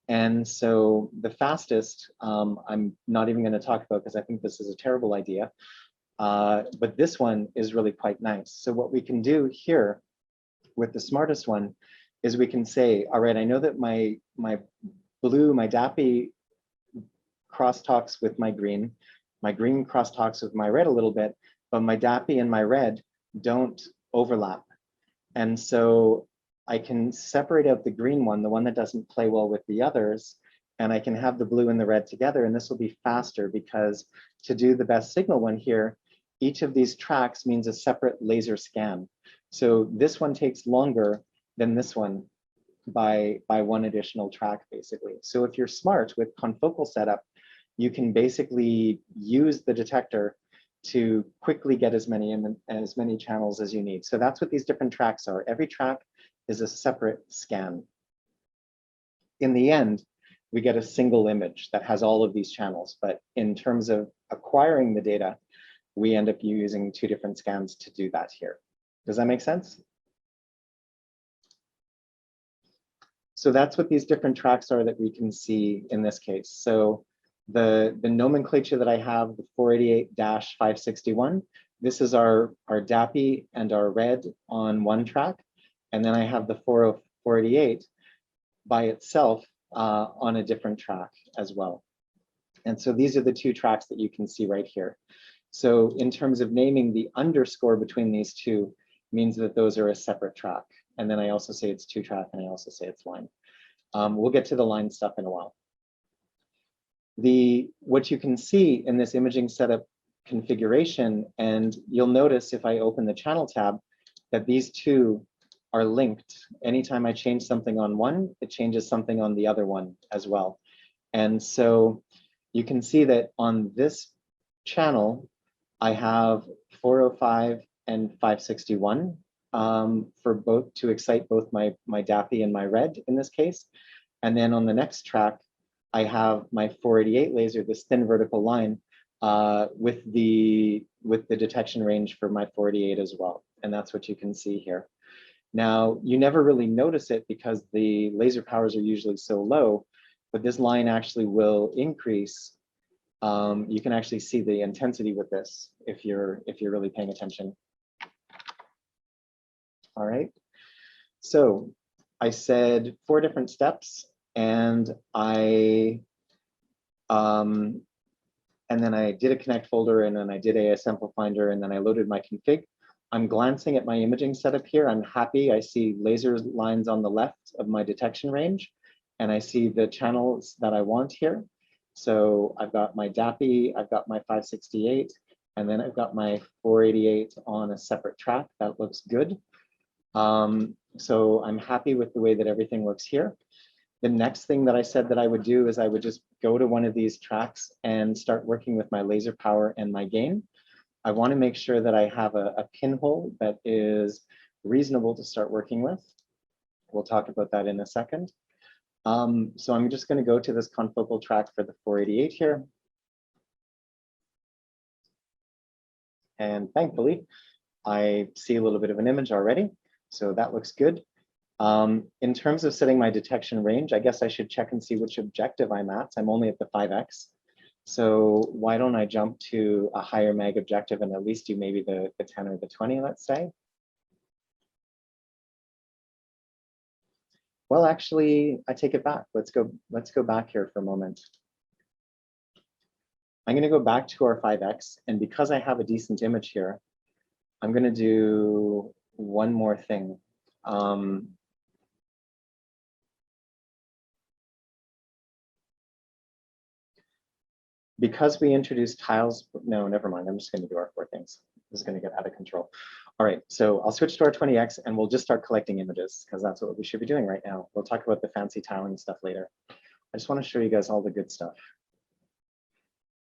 And so the fastest, I'm not even going to talk about because I think this is a terrible idea. But this one is really quite nice. So what we can do here with the smartest one is we can say, all right, I know that my blue, my DAPI crosstalks with my green crosstalks with my red a little bit, but my DAPI and my red don't overlap. And so I can separate out the green one, the one that doesn't play well with the others, and I can have the blue and the red together, and this will be faster because to do the best signal one here, each of these tracks means a separate laser scan. So this one takes longer than this one by one additional track, basically. So if you're smart with confocal setup, you can basically use the detector to quickly get as many channels as you need. So that's what these different tracks are. Every track is a separate scan. In the end, we get a single image that has all of these channels. But in terms of acquiring the data, we end up using 2 different scans to do that here. Does that make sense? So that's what these different tracks are that we can see in this case. So the nomenclature that I have, the 488-561, this is our DAPI and our red on one track. And then I have the 488 by itself on a different track as well. And so these are the 2 tracks that you can see right here. So in terms of naming, the underscore between these 2 means that those are a separate track. And then I also say it's 2 track and I also say it's line. We'll get to the line stuff in a while. What you can see in this imaging setup configuration, and you'll notice if I open the channel tab, that these 2 are linked. Anytime I change something on one, it changes something on the other one as well. And so you can see that on this channel, I have 405 and 561 for both to excite both my DAPI and my red in this case. And then on the next track, I have my 488 laser, this thin vertical line, with the detection range for my 488 as well. And that's what you can see here. Now, you never really notice it because the laser powers are usually so low, but this line actually will increase. You can actually see the intensity with this if you're really paying attention. All right. So I said 4 different steps, and then I did a connect folder, and then I did a sample finder, and then I loaded my config. I'm glancing at my imaging setup here. I'm happy. I see laser lines on the left of my detection range, and I see the channels that I want here. So I've got my DAPI, I've got my 568, and then I've got my 488 on a separate track. That looks good. So I'm happy with the way that everything looks here. The next thing that I said that I would do is I would just go to one of these tracks and start working with my laser power and my gain. I want to make sure that I have a pinhole that is reasonable to start working with. We'll talk about that in a second. So I'm just going to go to this confocal track for the 488 here. And thankfully, I see a little bit of an image already. So that looks good. In terms of setting my detection range, I guess I should check and see which objective I'm at. I'm only at the 5x. So why don't I jump to a higher mag objective and at least do maybe the 10 or the 20, let's say. Well, actually, I take it back. Let's go back here for a moment. I'm going to go back to our 5x, and because I have a decent image here, I'm going to do one more thing. Because we introduced tiles, no, never mind. I'm just going to do our 4 things. This is going to get out of control. All right, so I'll switch to our 20x and we'll just start collecting images because that's what we should be doing right now. We'll talk about the fancy tiling stuff later. I just want to show you guys all the good stuff.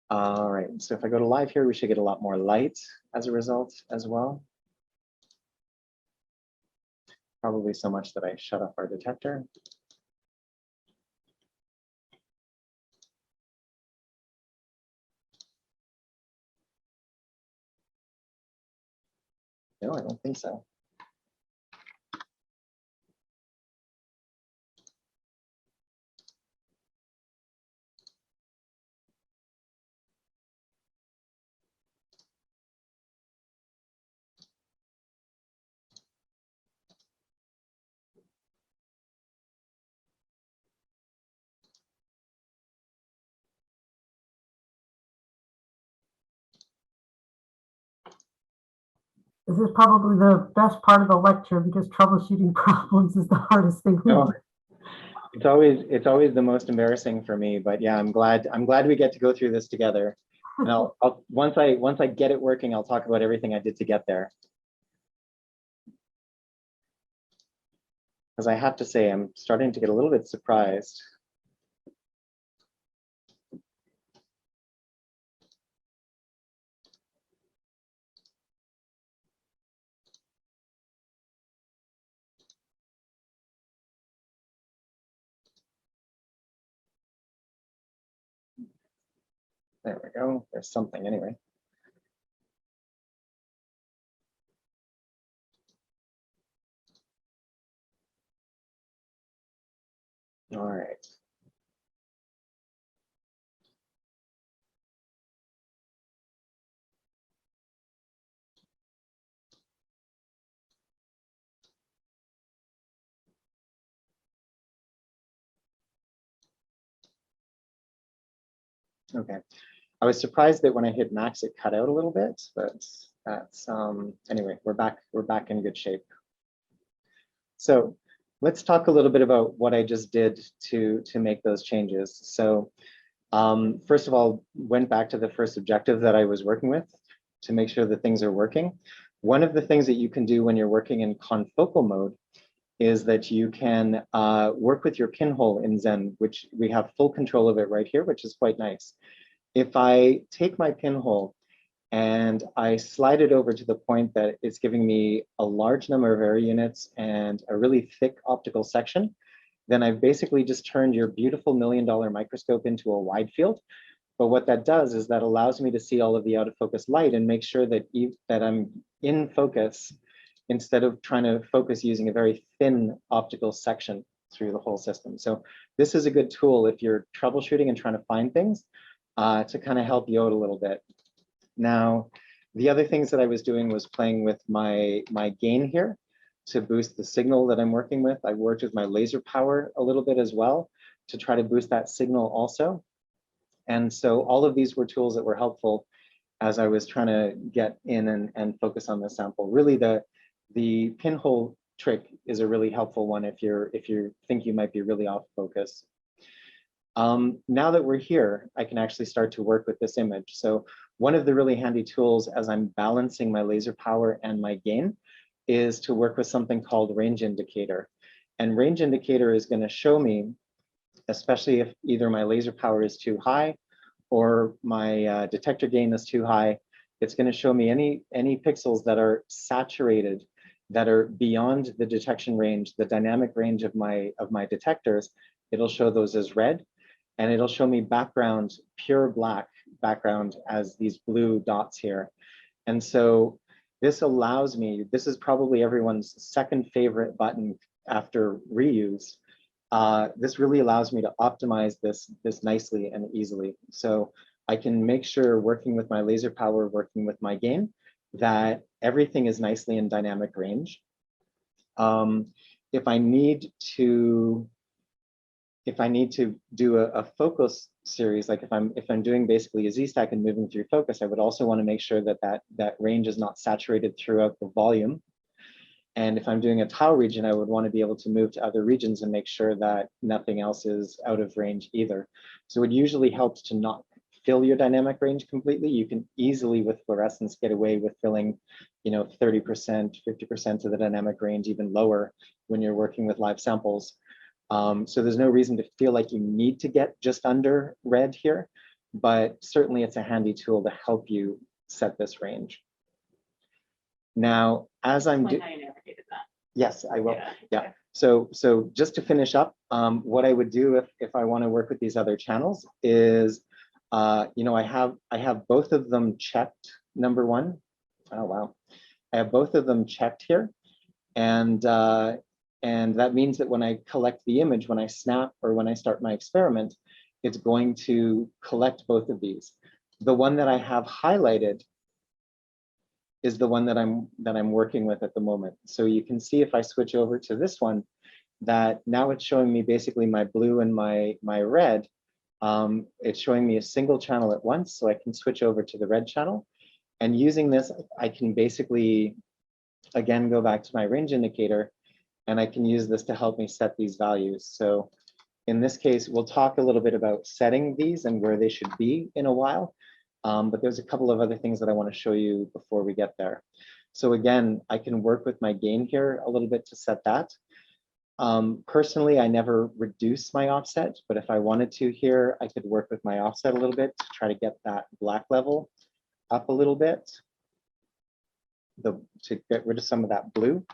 All right, so if I go to live here, we should get a lot more light as a result as well. Probably so much that I shut off our detector. No, I don't think so. This is probably the best part of the lecture because troubleshooting problems is the hardest thing. No, it's always the most embarrassing for me, but yeah, I'm glad we get to go through this together. And I'll once I get it working, I'll talk about everything I did to get there. Because I have to say, I'm starting to get a little bit surprised. There we go. There's something anyway. All right. Okay. I was surprised that when I hit max, it cut out a little bit, but that's anyway, we're back in good shape. So let's talk a little bit about what I just did to make those changes. So first of all, went back to the first objective that I was working with to make sure that things are working. One of the things that you can do when you're working in confocal mode is that you can work with your pinhole in Zen, which we have full control of it right here, which is quite nice. If I take my pinhole and I slide it over to the point that it's giving me a large number of area units and a really thick optical section, then I've basically just turned your beautiful $1 million microscope into a wide field. But what that does is that allows me to see all of the out of focus light and make sure that, that I'm in focus instead of trying to focus using a very thin optical section through the whole system. So this is a good tool if you're troubleshooting and trying to find things to kind of help you out a little bit. Now, the other things that I was doing was playing with my gain here. to boost the signal that I'm working with. I worked with my laser power a little bit as well to try to boost that signal also. And so all of these were tools that were helpful as I was trying to get in and focus on the sample. Really, the pinhole trick is a really helpful one if you think you might be really off focus. Now that we're here, I can actually start to work with this image. So one of the really handy tools as I'm balancing my laser power and my gain is to work with something called range indicator. And range indicator is going to show me, especially if either my laser power is too high or my detector gain is too high, it's going to show me any pixels that are saturated, that are beyond the detection range, the dynamic range of my detectors. It'll show those as red, and it'll show me background, pure black background as these blue dots here. And so this allows me, this is probably everyone's second favorite button after reuse. This really allows me to optimize this nicely and easily. So I can make sure, working with my laser power, working with my gain, that everything is nicely in dynamic range. If I need to do a focus series, like if I'm doing basically a Z-stack and moving through focus, I would also want to make sure that range is not saturated throughout the volume. And if I'm doing a tile region, I would want to be able to move to other regions and make sure that nothing else is out of range either. So it usually helps to not fill your dynamic range completely. You can easily with fluorescence get away with filling, 30%, 50% of the dynamic range, even lower when you're working with live samples. So there's no reason to feel like you need to get just under red here, but certainly it's a handy tool to help you set this range. Now, as I'm doing, yes, I will. Yeah. So just to finish up, what I would do if I want to work with these other channels is, I have both of them checked. Number one, oh wow, I have both of them checked here, and that means that when I collect the image, when I snap or when I start my experiment, it's going to collect both of these. The one that I have highlighted is the one that I'm working with at the moment. So you can see if I switch over to this one, that now it's showing me basically my blue and my red. It's showing me a single channel at once, so I can switch over to the red channel. And using this, I can basically, again, go back to my range indicator, and I can use this to help me set these values. So in this case, we'll talk a little bit about setting these and where they should be in a while. But there's a couple of other things that I want to show you before we get there. So again, I can work with my gain here a little bit to set that. Personally, I never reduce my offset, but if I wanted to here, I could work with my offset a little bit to try to get that black level up a little bit, to get rid of some of that blue.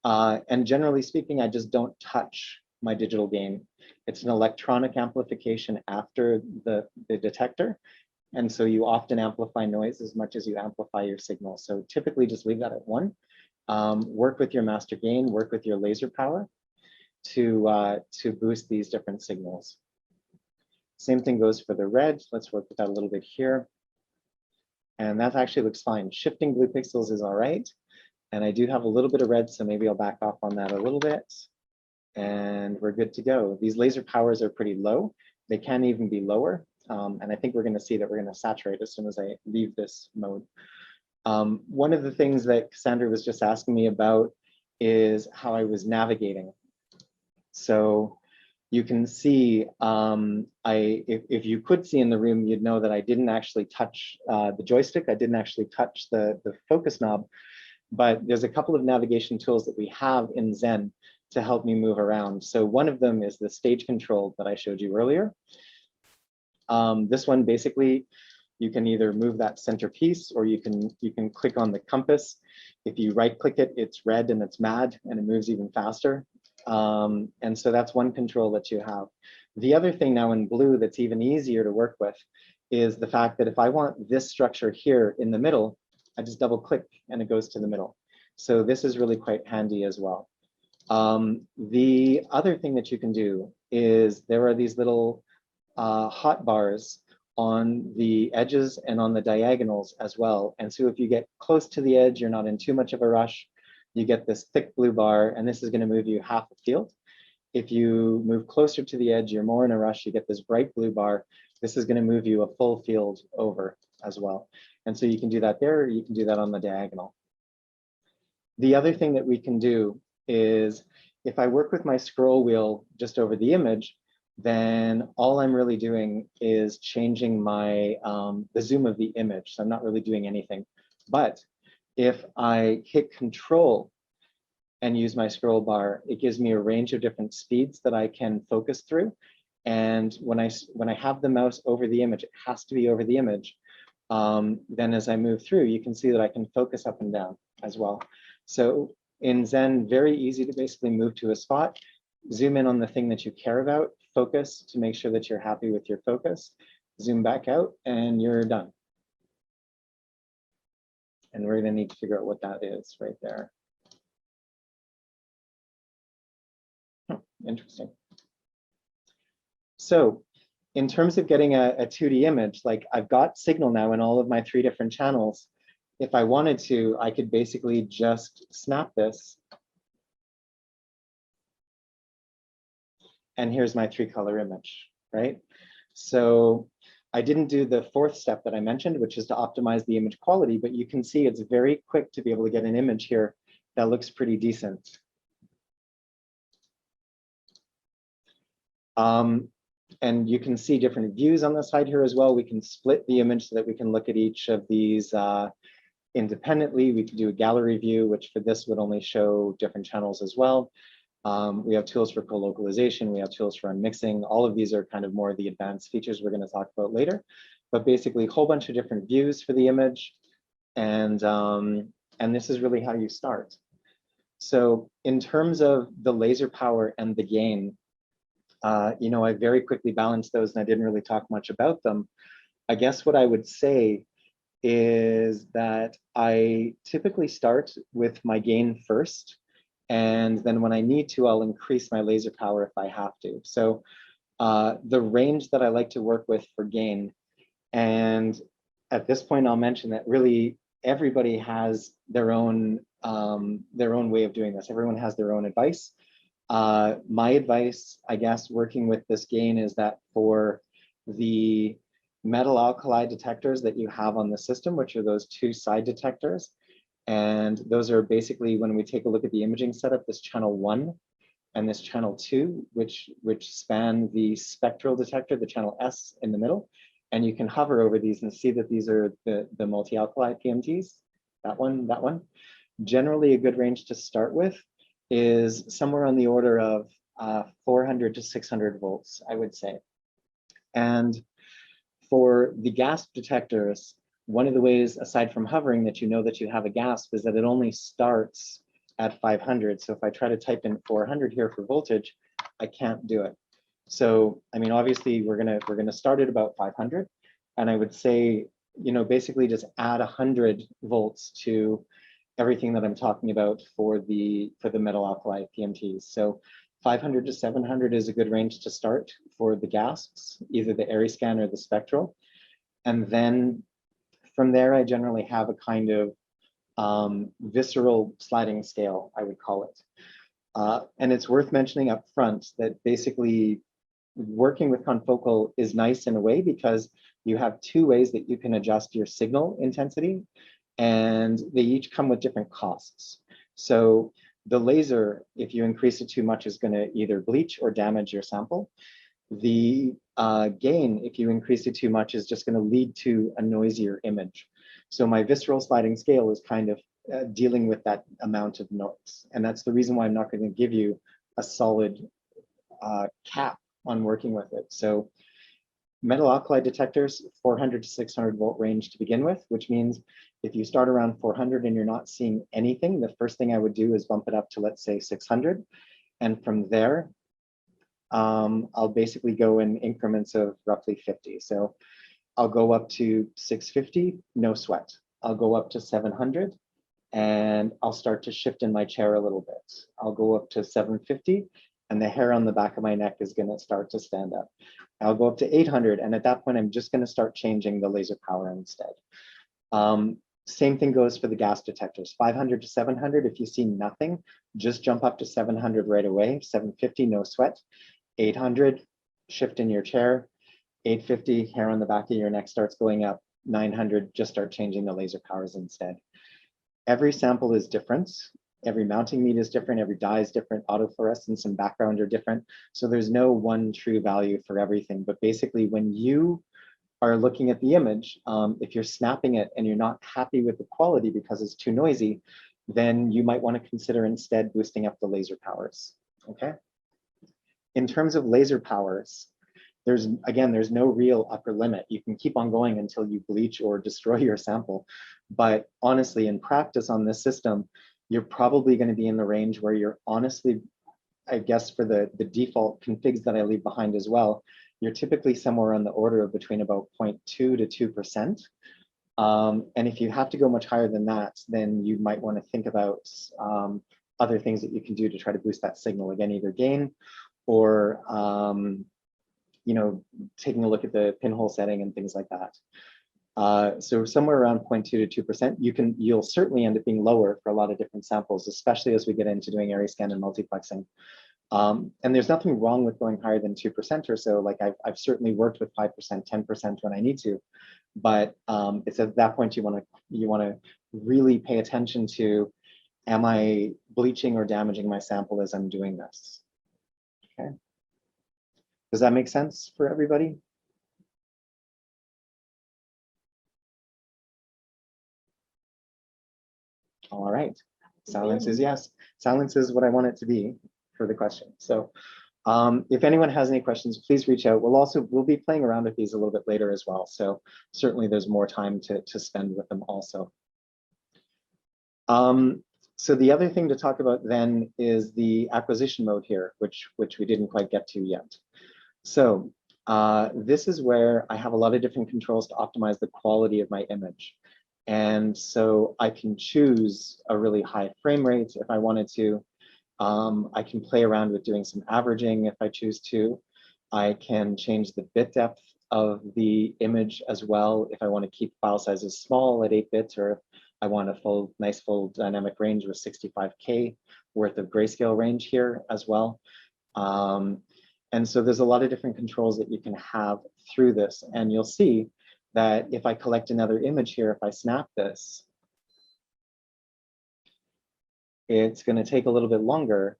And generally speaking, I just don't touch my digital gain. It's an electronic amplification after the detector. And so you often amplify noise as much as you amplify your signal. So typically just leave that at 1. Work with your master gain, work with your laser power to boost these different signals. Same thing goes for the red. Let's work with that a little bit here. And that actually looks fine. Shifting blue pixels is all right. And I do have a little bit of red, so maybe I'll back off on that a little bit. And we're good to go. These laser powers are pretty low. They can even be lower. And I think we're going to see that we're going to saturate as soon as I leave this mode. One of the things that Cassandra was just asking me about is how I was navigating. So you can see, if you could see in the room, you'd know that I didn't actually touch the joystick. I didn't actually touch the focus knob. But there's a couple of navigation tools that we have in Zen to help me move around. So one of them is the stage control that I showed you earlier. This one, basically, you can either move that center piece, or you can click on the compass. If you right click it, it's red and it's mad and it moves even faster. And so that's one control that you have. The other thing now in blue that's even easier to work with is the fact that if I want this structure here in the middle, I just double click and it goes to the middle. So this is really quite handy as well. The other thing that you can do is there are these little hot bars on the edges and on the diagonals as well. And so if you get close to the edge, you're not in too much of a rush, you get this thick blue bar, and this is going to move you half a field. If you move closer to the edge, you're more in a rush, you get this bright blue bar. This is going to move you a full field over as well. And so you can do that there, or you can do that on the diagonal. The other thing that we can do is, if I work with my scroll wheel just over the image, then all I'm really doing is changing my the zoom of the image. So I'm not really doing anything. But if I hit Control and use my scroll bar, it gives me a range of different speeds that I can focus through. And when I have the mouse over the image, it has to be over the image. Then as I move through, you can see that I can focus up and down as well. So in Zen, very easy to basically move to a spot, zoom in on the thing that you care about, focus to make sure that you're happy with your focus, zoom back out, and you're done. And we're going to need to figure out what that is right there. Interesting. So in terms of getting a 2D image, like I've got signal now in all of my 3 different channels. If I wanted to, I could basically just snap this. And here's my 3-color image, right? So I didn't do the 4th step that I mentioned, which is to optimize the image quality, but you can see it's very quick to be able to get an image here that looks pretty decent. And you can see different views on the side here as well. We can split the image so that we can look at each of these independently. We can do a gallery view, which for this would only show different channels as well. We have tools for co-localization. We have tools for unmixing. All of these are kind of more the advanced features we're going to talk about later. But basically, a whole bunch of different views for the image. And this is really how you start. So in terms of the laser power and the gain, you know, I very quickly balanced those, and I didn't really talk much about them. I guess what I would say is that I typically start with my gain first, and then when I need to, I'll increase my laser power if I have to. So the range that I like to work with for gain, and at this point, I'll mention that really everybody has their own way of doing this. Everyone has their own advice. My advice, I guess, working with this gain is that for the metal alkali detectors that you have on the system, which are those 2 side detectors, and those are basically, when we take a look at the imaging setup, this channel 1 and this channel 2, which span the spectral detector, the channel S in the middle, and you can hover over these and see that these are the multi-alkali PMTs, that one. Generally, a good range to start with is somewhere on the order of 400 to 600 volts, I would say. And for the gasp detectors, one of the ways, aside from hovering, that you know that you have a gasp is that it only starts at 500. So if I try to type in 400 here for voltage, I can't do it. So, I mean, obviously we're gonna start at about 500, and I would say, you know, basically just add 100 volts to everything that I'm talking about for the metal alkali PMTs. So 500 to 700 is a good range to start for the gasps, either the AriScan or the spectral. And then from there, I generally have a kind of visceral sliding scale, I would call it. And it's worth mentioning up front that basically working with Confocal is nice in a way because you have 2 ways that you can adjust your signal intensity, and they each come with different costs. So the laser, if you increase it too much, is going to either bleach or damage your sample. The gain, if you increase it too much, is just going to lead to a noisier image. So my visceral sliding scale is kind of dealing with that amount of noise. And that's the reason why I'm not going to give you a solid cap on working with it. So metal alkali detectors, 400 to 600 volt range to begin with, which means if you start around 400 and you're not seeing anything, the first thing I would do is bump it up to, let's say, 600. And from there, I'll basically go in increments of roughly 50. So I'll go up to 650, no sweat. I'll go up to 700, and I'll start to shift in my chair a little bit. I'll go up to 750, and the hair on the back of my neck is going to start to stand up. I'll go up to 800, and at that point, I'm just going to start changing the laser power instead. Same thing goes for the gas detectors, 500 to 700. If you see nothing, just jump up to 700 right away. 750, no sweat. 800, shift in your chair. 850, hair on the back of your neck starts going up. 900, just start changing the laser powers instead. Every sample is different. Every mounting meat is different. Every dye is different. Autofluorescence and background are different. So there's no one true value for everything. But basically, when you are looking at the image, if you're snapping it and you're not happy with the quality because it's too noisy, then you might want to consider instead boosting up the laser powers, okay? In terms of laser powers, there's no real upper limit. You can keep on going until you bleach or destroy your sample. But honestly, in practice on this system, you're probably going to be in the range where you're honestly, I guess for the default configs that I leave behind as well, you're typically somewhere on the order of between about 0.2 to 2%. And if you have to go much higher than that, then you might want to think about other things that you can do to try to boost that signal. Again, either gain or you know, taking a look at the pinhole setting and things like that. So somewhere around 0.2 to 2%, you'll certainly end up being lower for a lot of different samples, especially as we get into doing area scan and multiplexing. And there's nothing wrong with going higher than 2% or so. Like I've certainly worked with 5%, 10% when I need to, but it's at that point you want to really pay attention to, am I bleaching or damaging my sample as I'm doing this? Okay. Does that make sense for everybody? All right. Silence is yes. Silence is what I want it to be for the question. So if anyone has any questions, please reach out. We'll be playing around with these a little bit later as well. So certainly there's more time to spend with them also. So the other thing to talk about then is the acquisition mode here, which we didn't quite get to yet. So this is where I have a lot of different controls to optimize the quality of my image. And so I can choose a really high frame rate if I wanted to. I can play around with doing some averaging if I choose to. I can change the bit depth of the image as well if I want to keep file sizes small at 8 bits, or if I want a nice full dynamic range with 65K worth of grayscale range here as well. And so there's a lot of different controls that you can have through this. And you'll see that if I collect another image here, if I snap this, it's going to take a little bit longer,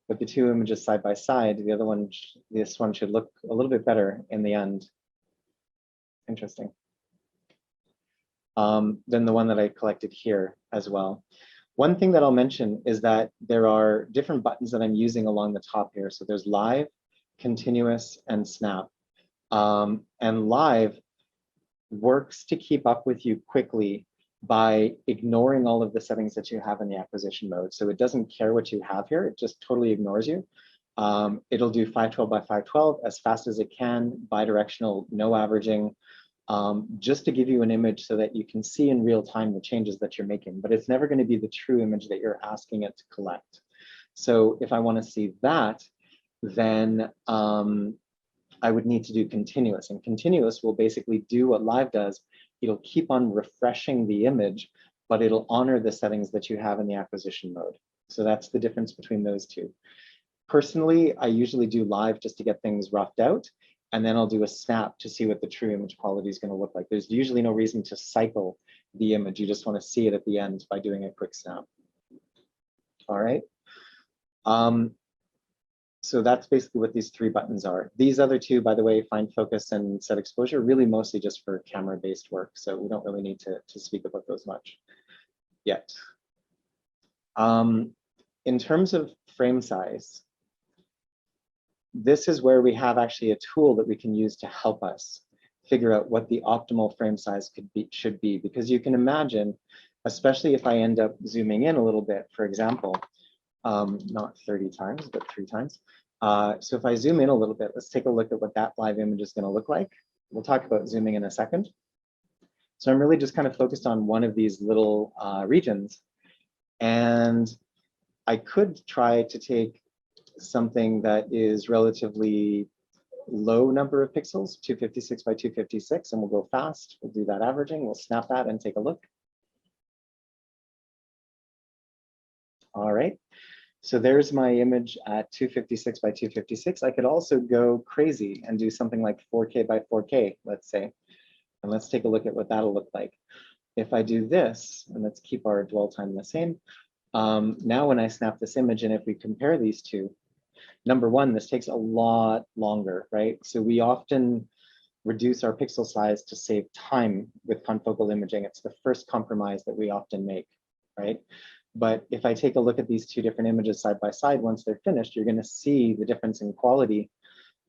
but the two images side by side, this one should look a little bit better in the end. Interesting. Than the one that I collected here as well. One thing that I'll mention is that there are different buttons that I'm using along the top here. So there's live, continuous, and snap. And live works to keep up with you quickly by ignoring all of the settings that you have in the acquisition mode. So it doesn't care what you have here, it just totally ignores you. It'll do 512 by 512 as fast as it can, bidirectional, no averaging, just to give you an image so that you can see in real time the changes that you're making, but it's never going to be the true image that you're asking it to collect. So if I want to see that, then I would need to do continuous, and continuous will basically do what live does. It'll keep on refreshing the image, but it'll honor the settings that you have in the acquisition mode. So that's the difference between those two. Personally, I usually do live just to get things roughed out, and then I'll do a snap to see what the true image quality is going to look like. There's usually no reason to cycle the image. You just want to see it at the end by doing a quick snap. All right. So that's basically what these three buttons are. These other two, by the way, find focus and set exposure, really mostly just for camera-based work. So we don't really need to speak about those much yet. In terms of frame size, this is where we have actually a tool that we can use to help us figure out what the optimal frame size should be. Because you can imagine, especially if I end up zooming in a little bit, for example, not 30 times, but 3 times. So if I zoom in a little bit, let's take a look at what that live image is going to look like. We'll talk about zooming in a second. So I'm really just kind of focused on one of these little regions. And I could try to take something that is relatively low number of pixels, 256 by 256, and we'll go fast. We'll do that averaging. We'll snap that and take a look. All right. So there's my image at 256 by 256. I could also go crazy and do something like 4K by 4K, let's say. And let's take a look at what that'll look like. If I do this, and let's keep our dwell time the same. Now when I snap this image, and if we compare these two, number one, this takes a lot longer, right? So we often reduce our pixel size to save time with confocal imaging. It's the first compromise that we often make, right? But if I take a look at these two different images side by side, once they're finished, you're going to see the difference in quality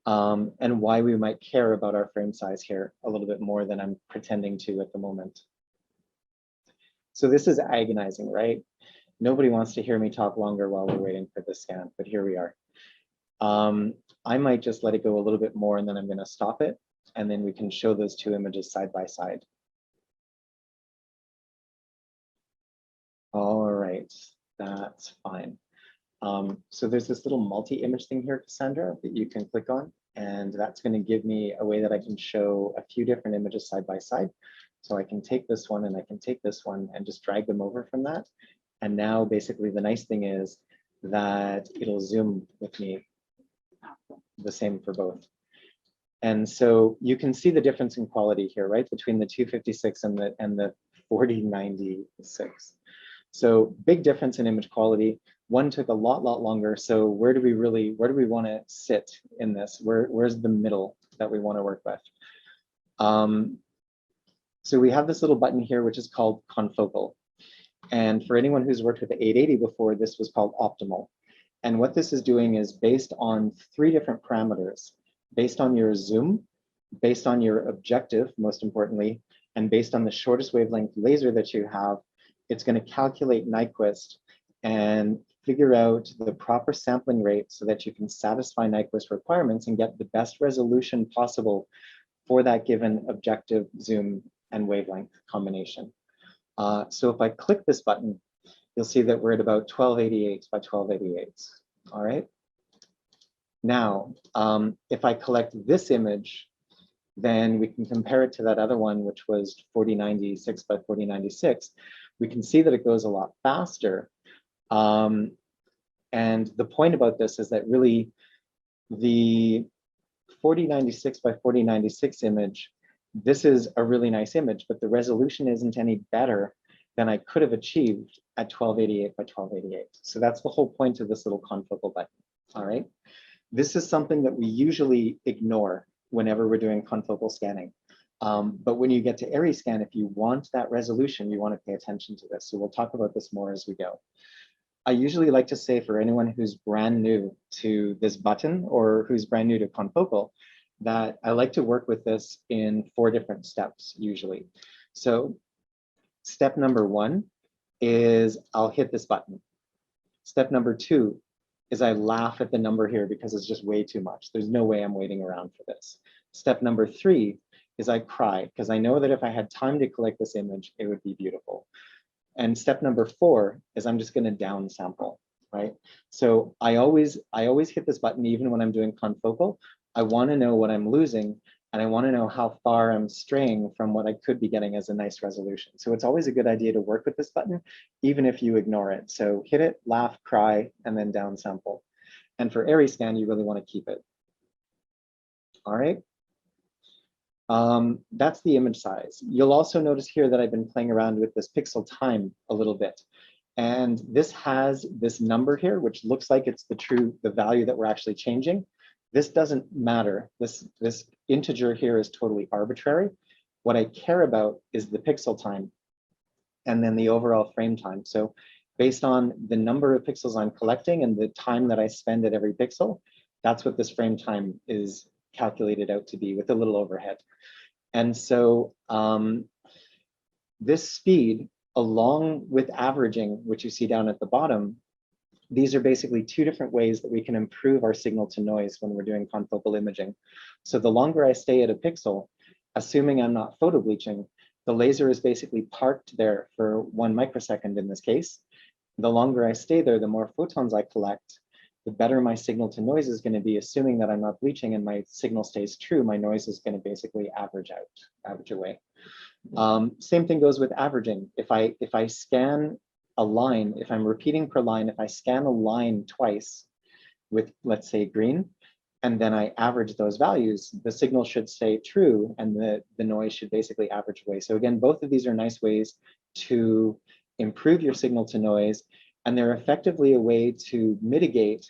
and why we might care about our frame size here a little bit more than I'm pretending to at the moment. So this is agonizing, right? Nobody wants to hear me talk longer while we're waiting for the scan, but here we are. I might just let it go a little bit more and then I'm going to stop it. And then we can show those two images side by side. All right, that's fine. So there's this little multi-image thing here, Cassandra, that you can click on. And that's going to give me a way that I can show a few different images side by side. So I can take this one and I can take this one and just drag them over from that. And now basically the nice thing is that it'll zoom with me the same for both. And so you can see the difference in quality here, right? Between the 256 and the 4096. So big difference in image quality. One took a lot longer. So where do we want to sit in this? Where's the middle that we want to work with? So we have this little button here, which is called Confocal. And for anyone who's worked with the 880 before, this was called optimal. And what this is doing is based on 3 different parameters, based on your zoom, based on your objective, most importantly, and based on the shortest wavelength laser that you have, it's going to calculate Nyquist and figure out the proper sampling rate so that you can satisfy Nyquist requirements and get the best resolution possible for that given objective, zoom, and wavelength combination. So if I click this button, you'll see that we're at about 1288 by 1288. All right. Now, if I collect this image, then we can compare it to that other one, which was 4096 by 4096. We can see that it goes a lot faster. And the point about this is that really the 4096 by 4096 image, this is a really nice image, but the resolution isn't any better than I could have achieved at 1288 by 1288. So that's the whole point of this little confocal button. All right. This is something that we usually ignore whenever we're doing confocal scanning. But when you get to area scan, if you want that resolution, you want to pay attention to this. So we'll talk about this more as we go. I usually like to say for anyone who's brand new to this button or who's brand new to confocal, that I like to work with this in 4 different steps usually. So step number 1 is I'll hit this button. Step number 2 is I laugh at the number here because it's just way too much. There's no way I'm waiting around for this. Step number 3 is I cry because I know that if I had time to collect this image, it would be beautiful. And step number 4 is I'm just going to downsample, right? So I always hit this button even when I'm doing confocal. I want to know what I'm losing and I want to know how far I'm straying from what I could be getting as a nice resolution. So it's always a good idea to work with this button, even if you ignore it. So hit it, laugh, cry, and then downsample. And for area scan, you really want to keep it. All right. That's the image size. You'll also notice here that I've been playing around with this pixel time a little bit. And this has this number here, which looks like it's the value that we're actually changing. This doesn't matter. This integer here is totally arbitrary. What I care about is the pixel time and then the overall frame time. So based on the number of pixels I'm collecting and the time that I spend at every pixel, that's what this frame time is calculated out to be with a little overhead. And so this speed, along with averaging, which you see down at the bottom, these are basically 2 different ways that we can improve our signal to noise when we're doing confocal imaging. So the longer I stay at a pixel, assuming I'm not photo bleaching, the laser is basically parked there for 1 microsecond in this case. The longer I stay there, the more photons I collect, the better my signal to noise is going to be, assuming that I'm not bleaching and my signal stays true, my noise is going to basically average away. Same thing goes with averaging. If I scan a line, if I'm repeating per line, if I scan a line twice with, let's say, green, and then I average those values, the signal should stay true and the noise should basically average away. So again, both of these are nice ways to improve your signal to noise, and they're effectively a way to mitigate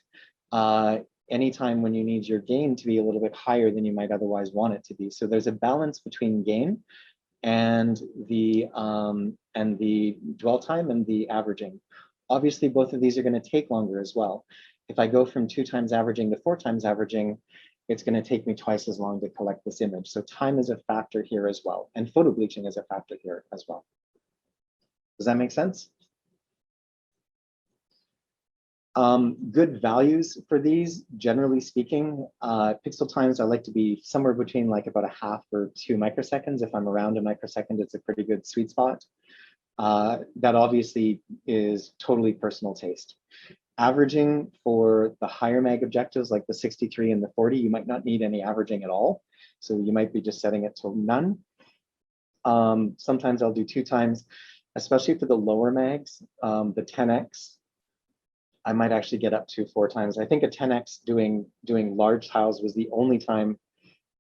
anytime when you need your gain to be a little bit higher than you might otherwise want it to be. So there's a balance between gain and the dwell time and the averaging. Obviously, both of these are going to take longer as well. If I go from 2 times averaging to 4 times averaging, it's going to take me twice as long to collect this image. So time is a factor here as well, and photo bleaching is a factor here as well. Does that make sense? Good values for these, generally speaking, pixel times I like to be somewhere between like about 1/2 or 2 microseconds. If I'm around a microsecond, it's a pretty good sweet spot. That obviously is totally personal taste. Averaging for the higher mag objectives like the 63 and the 40, you might not need any averaging at all. So you might be just setting it to none. Sometimes I'll do 2 times, especially for the lower mags, the 10x. I might actually get up to 4 times. I think a 10x doing large tiles was the only time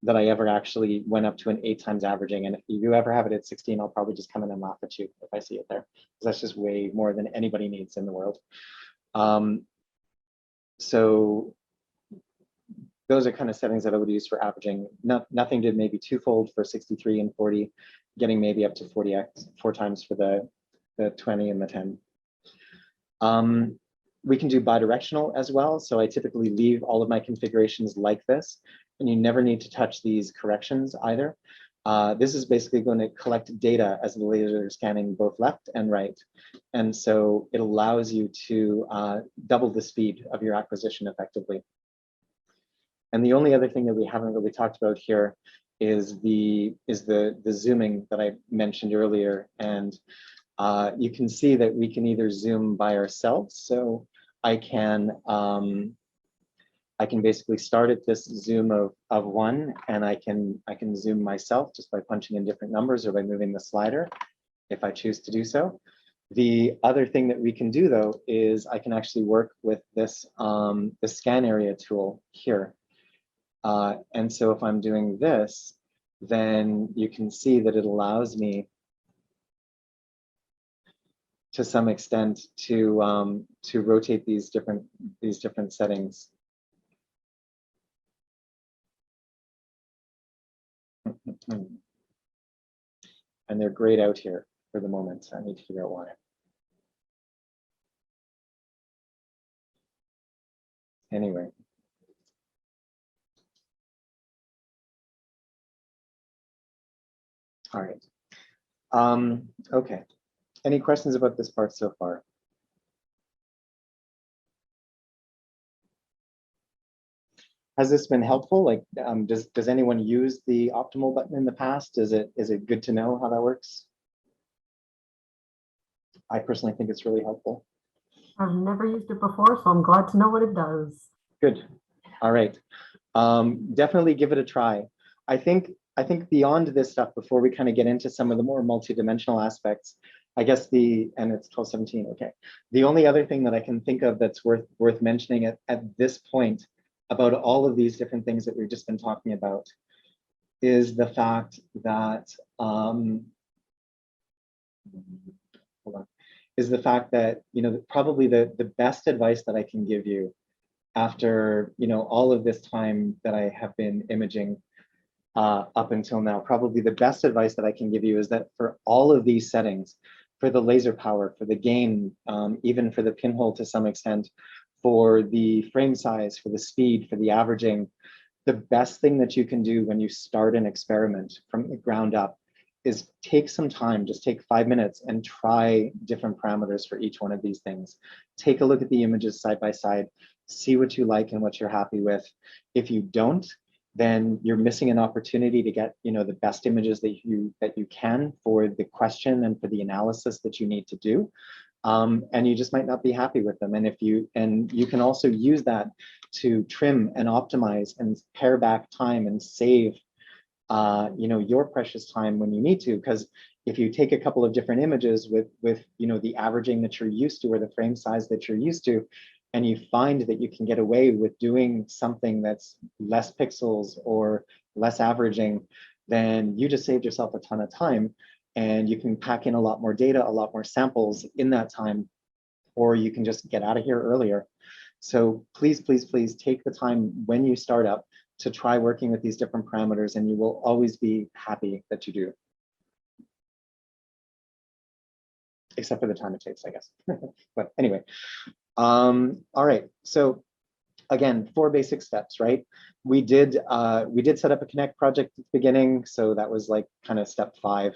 that I ever actually went up to an 8 times averaging. And if you ever have it at 16, I'll probably just come in and laugh at you if I see it there, because that's just way more than anybody needs in the world. So those are kind of settings that I would use for averaging. Nothing to maybe twofold for 63 and 40, getting maybe up to 4 times for the 20 and the 10. We can do bidirectional as well. So I typically leave all of my configurations like this, and you never need to touch these corrections either. This is basically going to collect data as the laser is scanning both left and right. And so it allows you to double the speed of your acquisition effectively. And the only other thing that we haven't really talked about here is the zooming that I mentioned earlier. And you can see that we can either zoom by ourselves. So I can basically start at this zoom of 1, and I can zoom myself just by punching in different numbers or by moving the slider if I choose to do so. The other thing that we can do though is I can actually work with this the scan area tool here. And so if I'm doing this, then you can see that it allows me to some extent to rotate these different settings. And they're grayed out here for the moment. So I need to figure out why. Anyway. All right. Okay. Any questions about this part so far? Has this been helpful? Like, does anyone use the optimal button in the past? Is it good to know how that works? I personally think it's really helpful. I've never used it before, so I'm glad to know what it does. Good. All right. Definitely give it a try. I think beyond this stuff, before we kind of get into some of the more multidimensional aspects, I guess and it's 12:17. Okay. The only other thing that I can think of that's worth mentioning at this point about all of these different things that we've just been talking about is the fact that probably the best advice that I can give you after all of this time that I have been imaging up until now, probably the best advice that I can give you is that for all of these settings, for the laser power, for the gain, even for the pinhole to some extent, for the frame size, for the speed, for the averaging, the best thing that you can do when you start an experiment from the ground up is take some time, just take 5 minutes and try different parameters for each one of these things. Take a look at the images side by side, see what you like and what you're happy with. If you don't, then you're missing an opportunity to get the best images that you can for the question and for the analysis that you need to do. And you just might not be happy with them. And you can also use that to trim and optimize and pare back time and save your precious time when you need to, because if you take a couple of different images with the averaging that you're used to or the frame size that you're used to, and you find that you can get away with doing something that's less pixels or less averaging, then you just saved yourself a ton of time, and you can pack in a lot more data, a lot more samples in that time, or you can just get out of here earlier. So please, please, please take the time when you start up to try working with these different parameters, and you will always be happy that you do. Except for the time it takes, I guess. But anyway, all right. So again, 4 basic steps, right? We did set up a Connect project at the beginning, so that was like kind of step 5.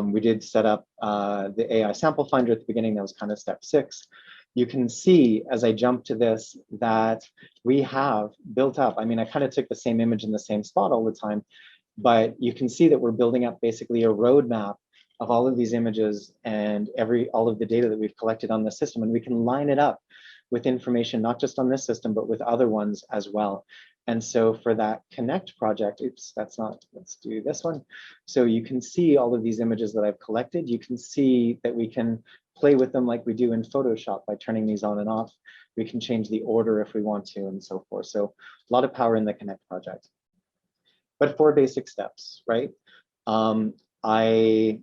We did set up the AI sample finder at the beginning. That was kind of step 6. You can see as I jump to this that we have built up. I mean, I kind of took the same image in the same spot all the time, but you can see that we're building up basically a roadmap of all of these images and all of the data that we've collected on the system, and we can line it up with information not just on this system but with other ones as well. And so for that Connect project, oops, that's not, let's do this one. So you can see all of these images that I've collected. You can see that we can play with them like we do in Photoshop by turning these on and off. We can change the order if we want to and so forth. So a lot of power in the Connect project. But 4 basic steps, right? I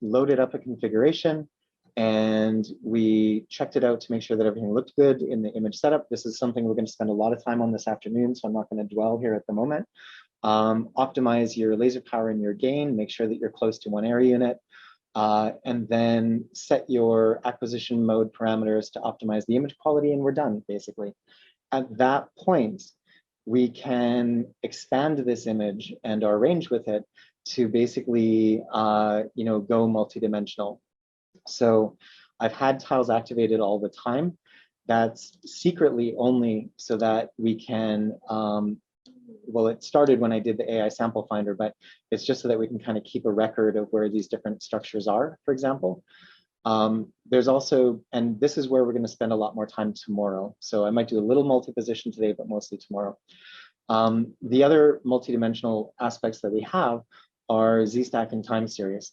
loaded up a configuration and we checked it out to make sure that everything looked good in the image setup. This is something we're going to spend a lot of time on this afternoon, so I'm not going to dwell here at the moment. Optimize your laser power and your gain, make sure that you're close to 1 area unit, and then set your acquisition mode parameters to optimize the image quality, and we're done, basically. At that point, we can expand this image and our range with it to basically go multidimensional. So I've had tiles activated all the time. That's secretly only so that we can, well, it started when I did the AI sample finder, but it's just so that we can kind of keep a record of where these different structures are, for example. There's also, and this is where we're going to spend a lot more time tomorrow. So I might do a little multi-position today, but mostly tomorrow. The other multidimensional aspects that we have are Z-stack and time series.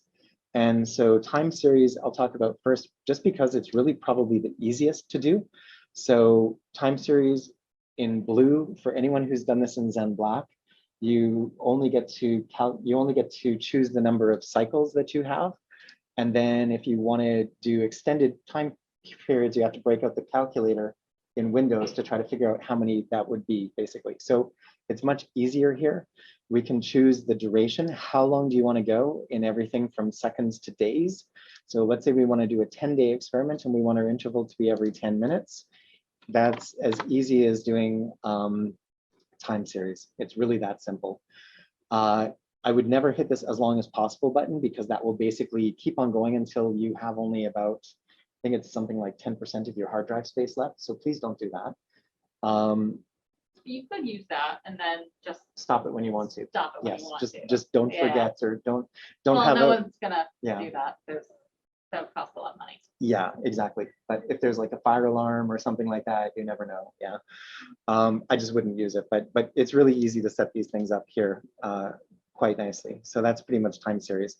And so time series, I'll talk about first, just because it's really probably the easiest to do. So time series in blue, for anyone who's done this in Zen Black, you only get to choose the number of cycles that you have. And then if you want to do extended time periods, you have to break out the calculator in Windows to try to figure out how many that would be, basically. So it's much easier here. We can choose the duration. How long do you want to go in everything from seconds to days? So let's say we want to do a 10-day experiment and we want our interval to be every 10 minutes. That's as easy as doing time series. It's really that simple. I would never hit this as long as possible button, because that will basically keep on going until you have only about, I think it's something like 10% of your hard drive space left. So please don't do that. You could use that and then just stop it when you want to. stop it when Yes, you want to. just don't Yeah. forget, or don't Well, have no a, one's gonna yeah. do that because that would cost a lot of money. Yeah, exactly. But if there's like a fire alarm or something like that, you never know. Yeah, I just wouldn't use it. But it's really easy to set these things up here quite nicely. So that's pretty much time series.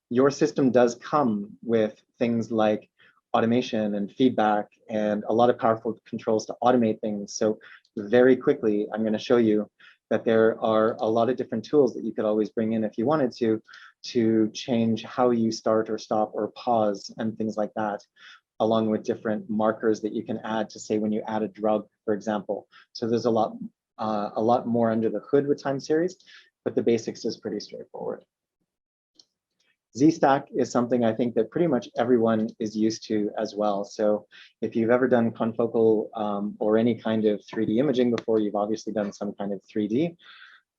Your system does come with things like automation and feedback and a lot of powerful controls to automate things. So very quickly, I'm going to show you that there are a lot of different tools that you could always bring in if you wanted to change how you start or stop or pause and things like that, along with different markers that you can add to say when you add a drug, for example. So there's a lot more under the hood with time series, but the basics is pretty straightforward. Z-stack is something I think that pretty much everyone is used to as well. So if you've ever done confocal or any kind of 3D imaging before, you've obviously done some kind of 3D.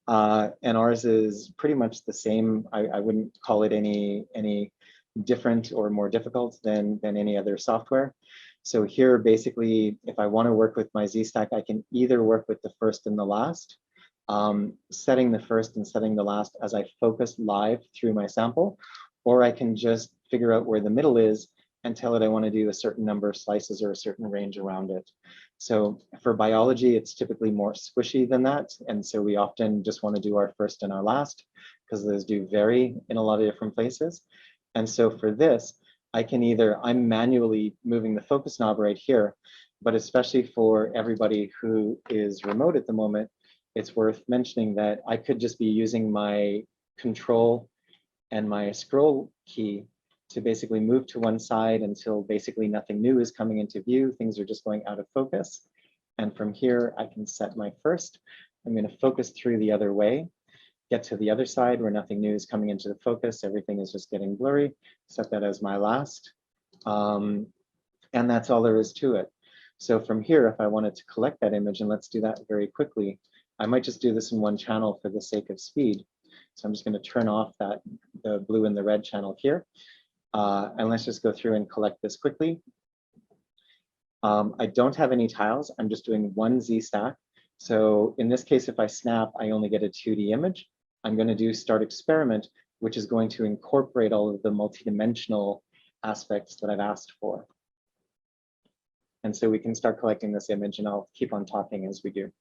And ours is pretty much the same. I wouldn't call it any different or more difficult than any other software. So here, basically, if I want to work with my Z-stack, I can either work with the first and the last, setting the first and setting the last as I focus live through my sample, or I can just figure out where the middle is and tell it I want to do a certain number of slices or a certain range around it. So for biology, it's typically more squishy than that. And so we often just want to do our first and our last, because those do vary in a lot of different places. And so for this, I can either, I'm manually moving the focus knob right here, but especially for everybody who is remote at the moment, it's worth mentioning that I could just be using my control and my scroll key to basically move to one side until basically nothing new is coming into view. Things are just going out of focus. And from here, I can set my first. I'm going to focus through the other way, get to the other side where nothing new is coming into the focus. Everything is just getting blurry. Set that as my last. And that's all there is to it. So from here, if I wanted to collect that image, and let's do that very quickly, I might just do this in one channel for the sake of speed. So I'm just going to turn off that the blue and the red channel here. And let's just go through and collect this quickly. I don't have any tiles. I'm just doing one Z stack. So in this case, if I snap, I only get a 2D image. I'm going to do start experiment, which is going to incorporate all of the multidimensional aspects that I've asked for. And so we can start collecting this image, and I'll keep on talking as we do.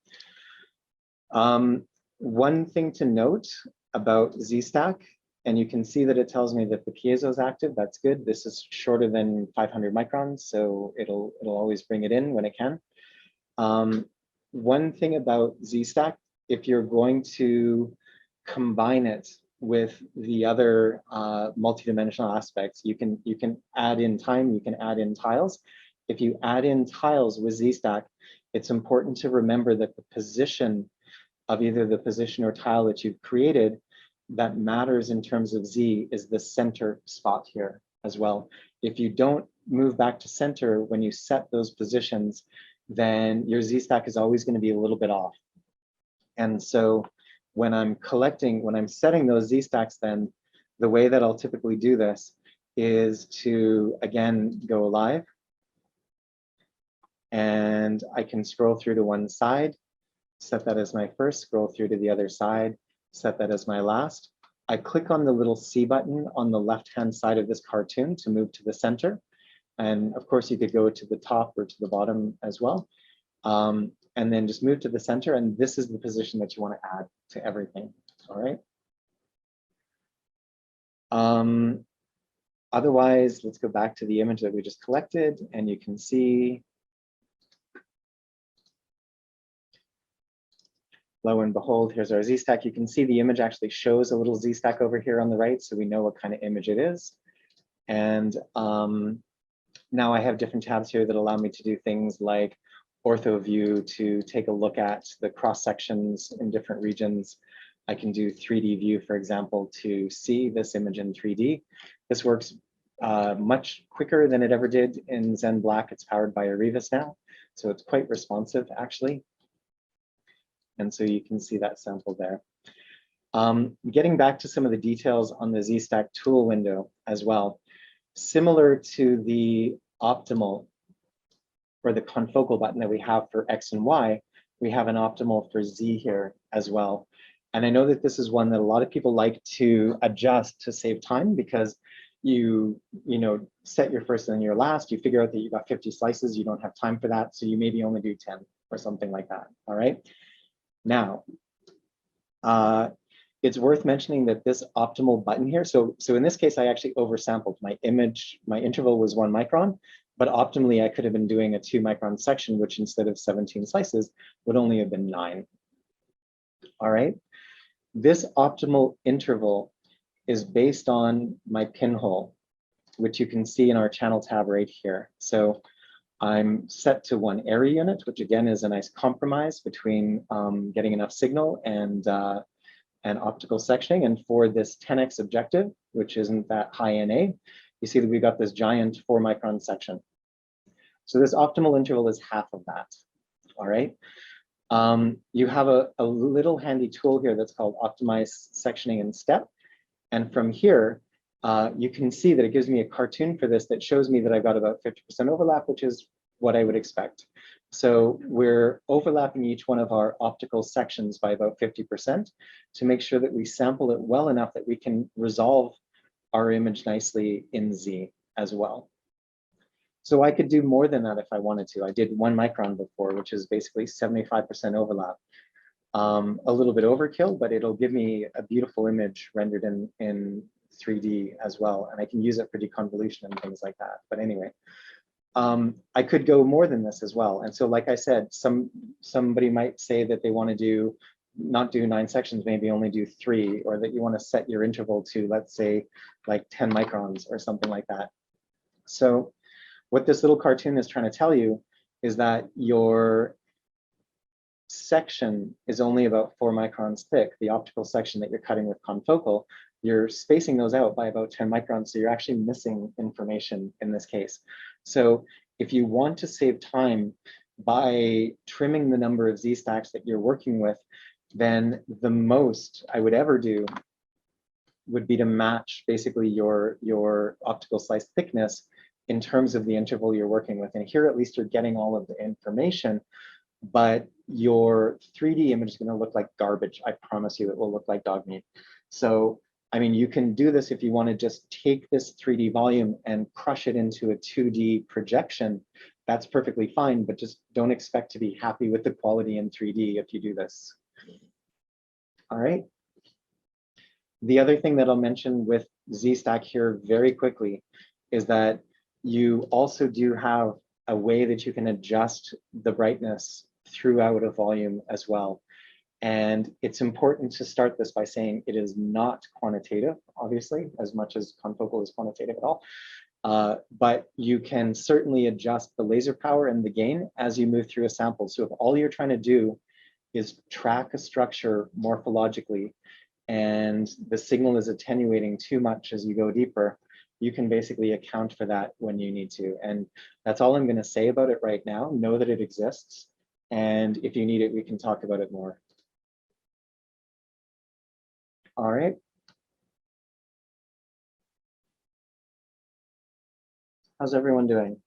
One thing to note about Z-Stack, and you can see that it tells me that the piezo is active. That's good. This is shorter than 500 microns, so it'll always bring it in when it can. One thing about Z-Stack, if you're going to combine it with the other multidimensional aspects, you can add in time, you can add in tiles. If you add in tiles with Z-Stack, it's important to remember that the position of either the position or tile that you've created that matters in terms of Z is the center spot here as well. If you don't move back to center when you set those positions, then your Z-Stack is always going to be a little bit off. And so when I'm setting those Z-Stacks, then the way that I'll typically do this is to, again, go live. And I can scroll through to one side, set that as my first, scroll through to the other side, set that as my last. I click on the little C button on the left-hand side of this cartoon to move to the center. And of course, you could go to the top or to the bottom as well. And then just move to the center. And this is the position that you want to add to everything. All right. Otherwise, let's go back to the image that we just collected, and you can see, lo and behold, here's our Z-Stack. You can see the image actually shows a little Z-Stack over here on the right, so we know what kind of image it is. And now I have different tabs here that allow me to do things like ortho view to take a look at the cross sections in different regions. I can do 3D view, for example, to see this image in 3D. This works much quicker than it ever did in Zen Black. It's powered by Arrivas now, so it's quite responsive actually. And so you can see that sample there. Getting back to some of the details on the Z-Stack tool window as well. Similar to the optimal or the confocal button that we have for X and Y, we have an optimal for Z here as well. And I know that this is one that a lot of people like to adjust to save time, because you set your first and your last, you figure out that you got 50 slices, you don't have time for that, so you maybe only do 10 or something like that. All right. Now, it's worth mentioning that this optimal button here, so in this case, I actually oversampled my image. My interval was 1 micron, but optimally, I could have been doing a 2 micron section, which instead of 17 slices would only have been 9. All right. This optimal interval is based on my pinhole, which you can see in our channel tab right here. So I'm set to 1 area unit, which again is a nice compromise between getting enough signal and optical sectioning. And for this 10x objective, which isn't that high NA, you see that we've got this giant 4 micron section. So this optimal interval is half of that. All right. You have a little handy tool here that's called Optimize Sectioning in Step. And from here, you can see that it gives me a cartoon for this that shows me that I've got about 50% overlap, which is what I would expect. So we're overlapping each one of our optical sections by about 50% to make sure that we sample it well enough that we can resolve our image nicely in Z as well. So I could do more than that if I wanted to. I did 1 micron before, which is basically 75% overlap. a little bit overkill, but it'll give me a beautiful image rendered in 3D as well. And I can use it for deconvolution and things like that. But anyway, I could go more than this as well. And so, like I said, somebody might say that they want to not do 9 sections, maybe only do 3, or that you want to set your interval to, let's say, like 10 microns or something like that. So what this little cartoon is trying to tell you is that your section is only about 4 microns thick, the optical section that you're cutting with confocal. You're spacing those out by about 10 microns, so you're actually missing information in this case. So if you want to save time by trimming the number of Z-stacks that you're working with, then the most I would ever do would be to match basically your optical slice thickness in terms of the interval you're working with. And here at least you're getting all of the information, but your 3D image is going to look like garbage. I promise you it will look like dog meat. So, I mean, you can do this if you want to just take this 3D volume and crush it into a 2D projection. That's perfectly fine, but just don't expect to be happy with the quality in 3D if you do this. All right. The other thing that I'll mention with Z-Stack here very quickly is that you also do have a way that you can adjust the brightness throughout a volume as well. And it's important to start this by saying it is not quantitative, obviously, as much as confocal is quantitative at all. But you can certainly adjust the laser power and the gain as you move through a sample. So if all you're trying to do is track a structure morphologically and the signal is attenuating too much as you go deeper, you can basically account for that when you need to. And that's all I'm going to say about it right now. Know that it exists. And if you need it, we can talk about it more. All right. How's everyone doing?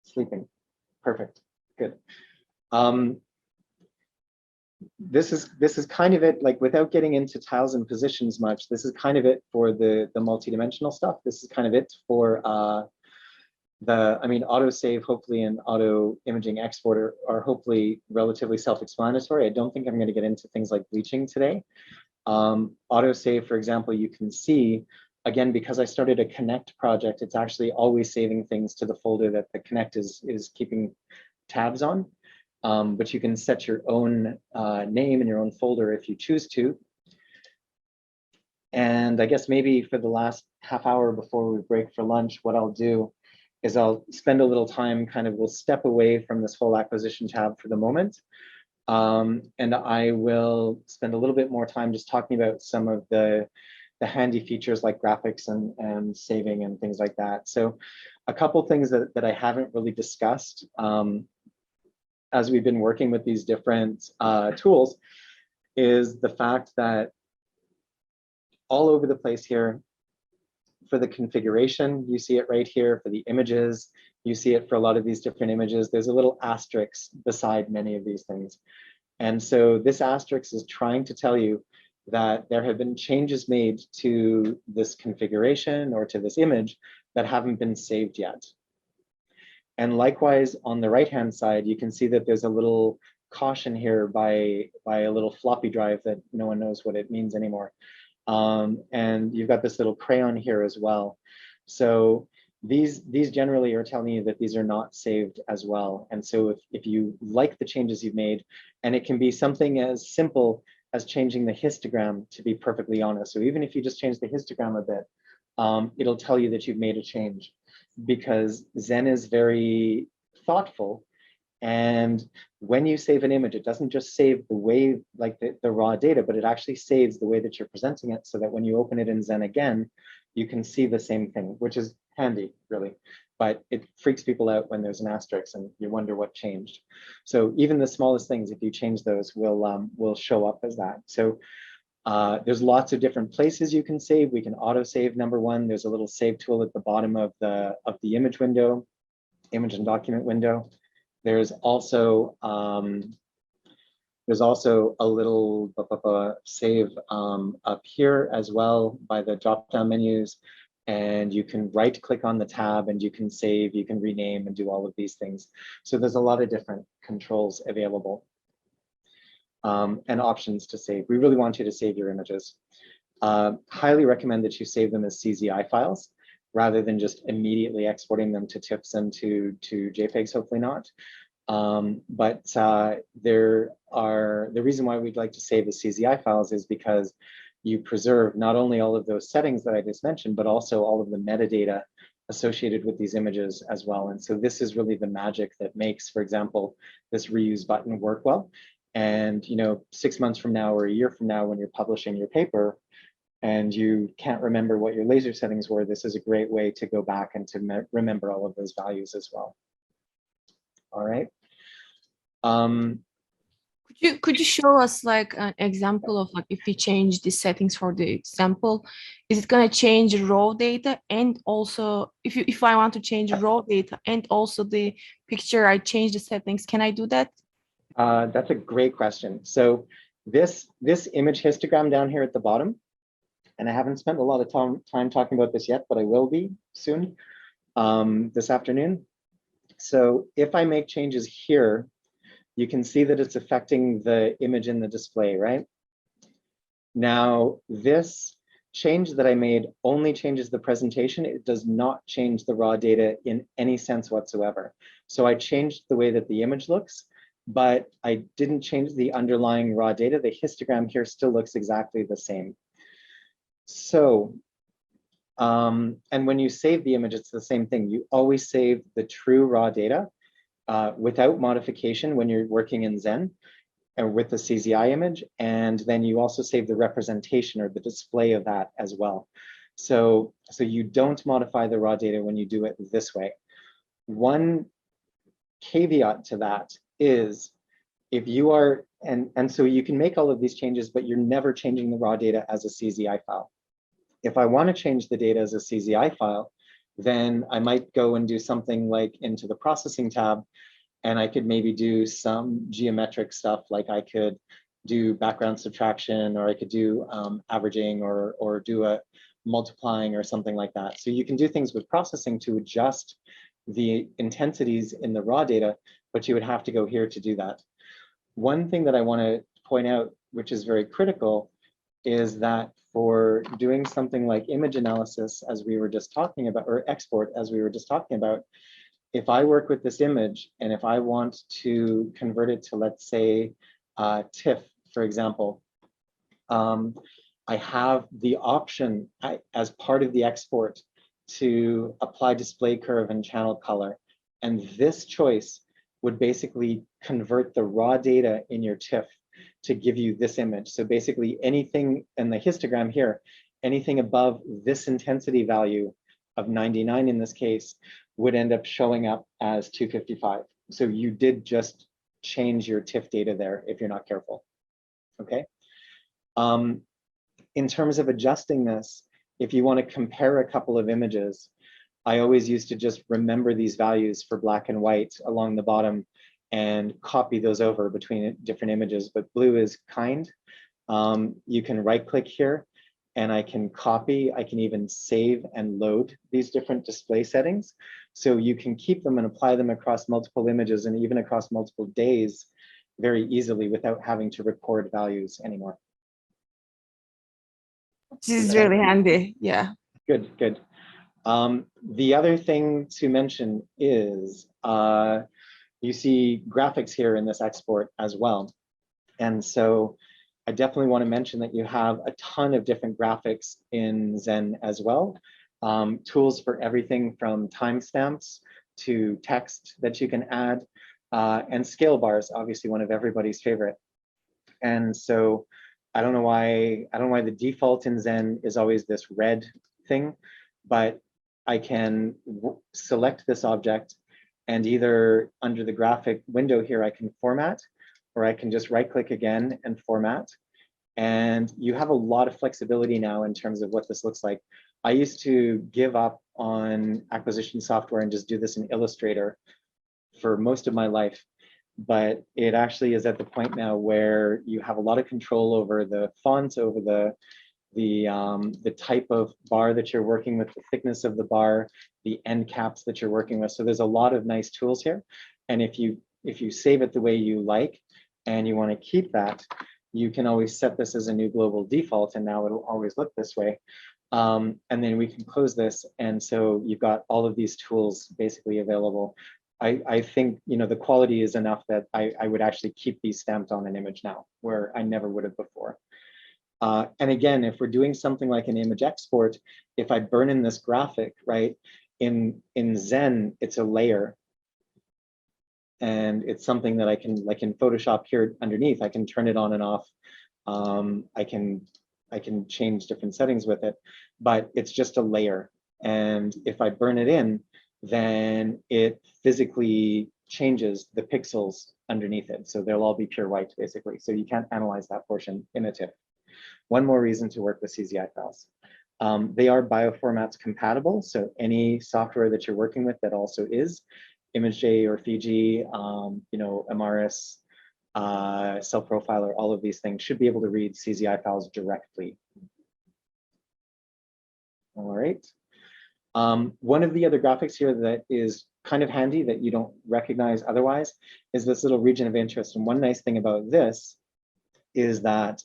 Sleeping. Perfect. Good. This is kind of it, like without getting into tiles and positions much, this is kind of it for the multi-dimensional stuff. This is kind of it for autosave hopefully and auto imaging export are hopefully relatively self-explanatory. I don't think I'm going to get into things like bleaching today. Autosave, for example, you can see, again, because I started a Connect project, it's actually always saving things to the folder that the Connect is keeping tabs on. But you can set your own name in your own folder if you choose to. And I guess maybe for the last half hour before we break for lunch, what I'll do is I'll spend a little time, we'll step away from this whole acquisition tab for the moment. And I will spend a little bit more time just talking about some of the handy features like graphics and saving and things like that. So a couple things that I haven't really discussed as we've been working with these different tools is the fact that all over the place here, for the configuration, you see it right here. For the images, you see it for a lot of these different images. There's a little asterisk beside many of these things. And so this asterisk is trying to tell you that there have been changes made to this configuration or to this image that haven't been saved yet. And likewise, on the right-hand side, you can see that there's a little caution here by a little floppy drive that no one knows what it means anymore. And you've got this little crayon here as well. So these generally are telling you that these are not saved as well. And so if you like the changes you've made, and it can be something as simple as changing the histogram, to be perfectly honest. So even if you just change the histogram a bit, it'll tell you that you've made a change, because Zen is very thoughtful. And when you save an image, it doesn't just save the way, like the raw data, but it actually saves the way that you're presenting it, so that when you open it in Zen again, you can see the same thing, which is handy, really. But it freaks people out when there's an asterisk and you wonder what changed. So even the smallest things, if you change those, will show up as that. So there's lots of different places you can save. We can auto save, number one. There's a little save tool at the bottom of the image window, image and document window. There's also a little save up here as well by the drop-down menus. and you can right click on the tab and you can save, you can rename and do all of these things. So there's a lot of different controls available and options to save. We really want you to save your images. Highly recommend that you save them as CZI files rather than just immediately exporting them to TIFFs and to JPEGs, hopefully not. The reason why we'd like to save the CZI files is because you preserve not only all of those settings that I just mentioned, but also all of the metadata associated with these images as well. And so this is really the magic that makes, for example, this reuse button work well. And 6 months from now or a year from now, when you're publishing your paper and you can't remember what your laser settings were, this is a great way to go back and to remember all of those values as well. All right. Could you show us like an example of like if we change the settings for the example, is it going to change raw data? And also if I want to change raw data and also the picture, I change the settings, can I do that? That's a great question. So this image histogram down here at the bottom, and I haven't spent a lot of time talking about this yet, but I will be soon this afternoon. So if I make changes here, you can see that it's affecting the image in the display, right? Now, this change that I made only changes the presentation. It does not change the raw data in any sense whatsoever. So I changed the way that the image looks, but I didn't change the underlying raw data. The histogram here still looks exactly the same. So, and when you save the image, it's the same thing. You always save the true raw data without modification when you're working in Zen or with the CZI image. And then you also save the representation or the display of that as well. So you don't modify the raw data when you do it this way. One caveat to that is if you are, and so you can make all of these changes, but you're never changing the raw data as a CZI file. If I want to change the data as a CZI file, then I might go and do something like into the processing tab, and I could maybe do some geometric stuff, like I could do background subtraction, or I could do averaging, or do a multiplying or something like that. So you can do things with processing to adjust the intensities in the raw data, but you would have to go here to do that. One thing that I want to point out, which is very critical, is that for doing something like image analysis, as we were just talking about, or export, as we were just talking about, if I work with this image and if I want to convert it to, let's say, TIFF, for example, I have the option as part of the export to apply display curve and channel color. And this choice would basically convert the raw data in your TIFF to give you this image. So basically anything in the histogram here, anything above this intensity value of 99 in this case, would end up showing up as 255. So you did just change your TIFF data there if you're not careful, okay? In terms of adjusting this, if you want to compare a couple of images, I always used to just remember these values for black and white along the bottom and copy those over between different images, but blue is kind. You can right click here and I can copy, I can even save and load these different display settings. So you can keep them and apply them across multiple images and even across multiple days very easily without having to record values anymore. This is really handy, yeah. Good, good. The other thing to mention is you see graphics here in this export as well. And so I definitely want to mention that you have a ton of different graphics in Zen as well. Tools for everything from timestamps to text that you can add, and scale bars, obviously one of everybody's favorite. And so I don't know why the default in Zen is always this red thing, but I can select this object and either under the graphic window here, I can format, or I can just right click again and format. And you have a lot of flexibility now in terms of what this looks like. I used to give up on acquisition software and just do this in Illustrator for most of my life. But it actually is at the point now where you have a lot of control over the fonts, over the the type of bar that you're working with, the thickness of the bar, the end caps that you're working with. So there's a lot of nice tools here. And if you save it the way you like and you want to keep that, you can always set this as a new global default, and now it'll always look this way. And then we can close this. And so you've got all of these tools basically available. I think, you know, the quality is enough that I would actually keep these stamped on an image now, where I never would have before. And again, if we're doing something like an image export, if I burn in this graphic, right, in Zen, it's a layer. And it's something that I can, like in Photoshop here underneath, I can turn it on and off. I can change different settings with it, but it's just a layer. And if I burn it in, then it physically changes the pixels underneath it. So they'll all be pure white, basically. So you can't analyze that portion in a TIFF. One more reason to work with CZI files. They are bioformats compatible. So any software that you're working with that also is ImageJ or Fiji, you know, Amaris, Self-Profiler, all of these things should be able to read CZI files directly. All right. One of the other graphics here that is kind of handy that you don't recognize otherwise is this little region of interest. And one nice thing about this is that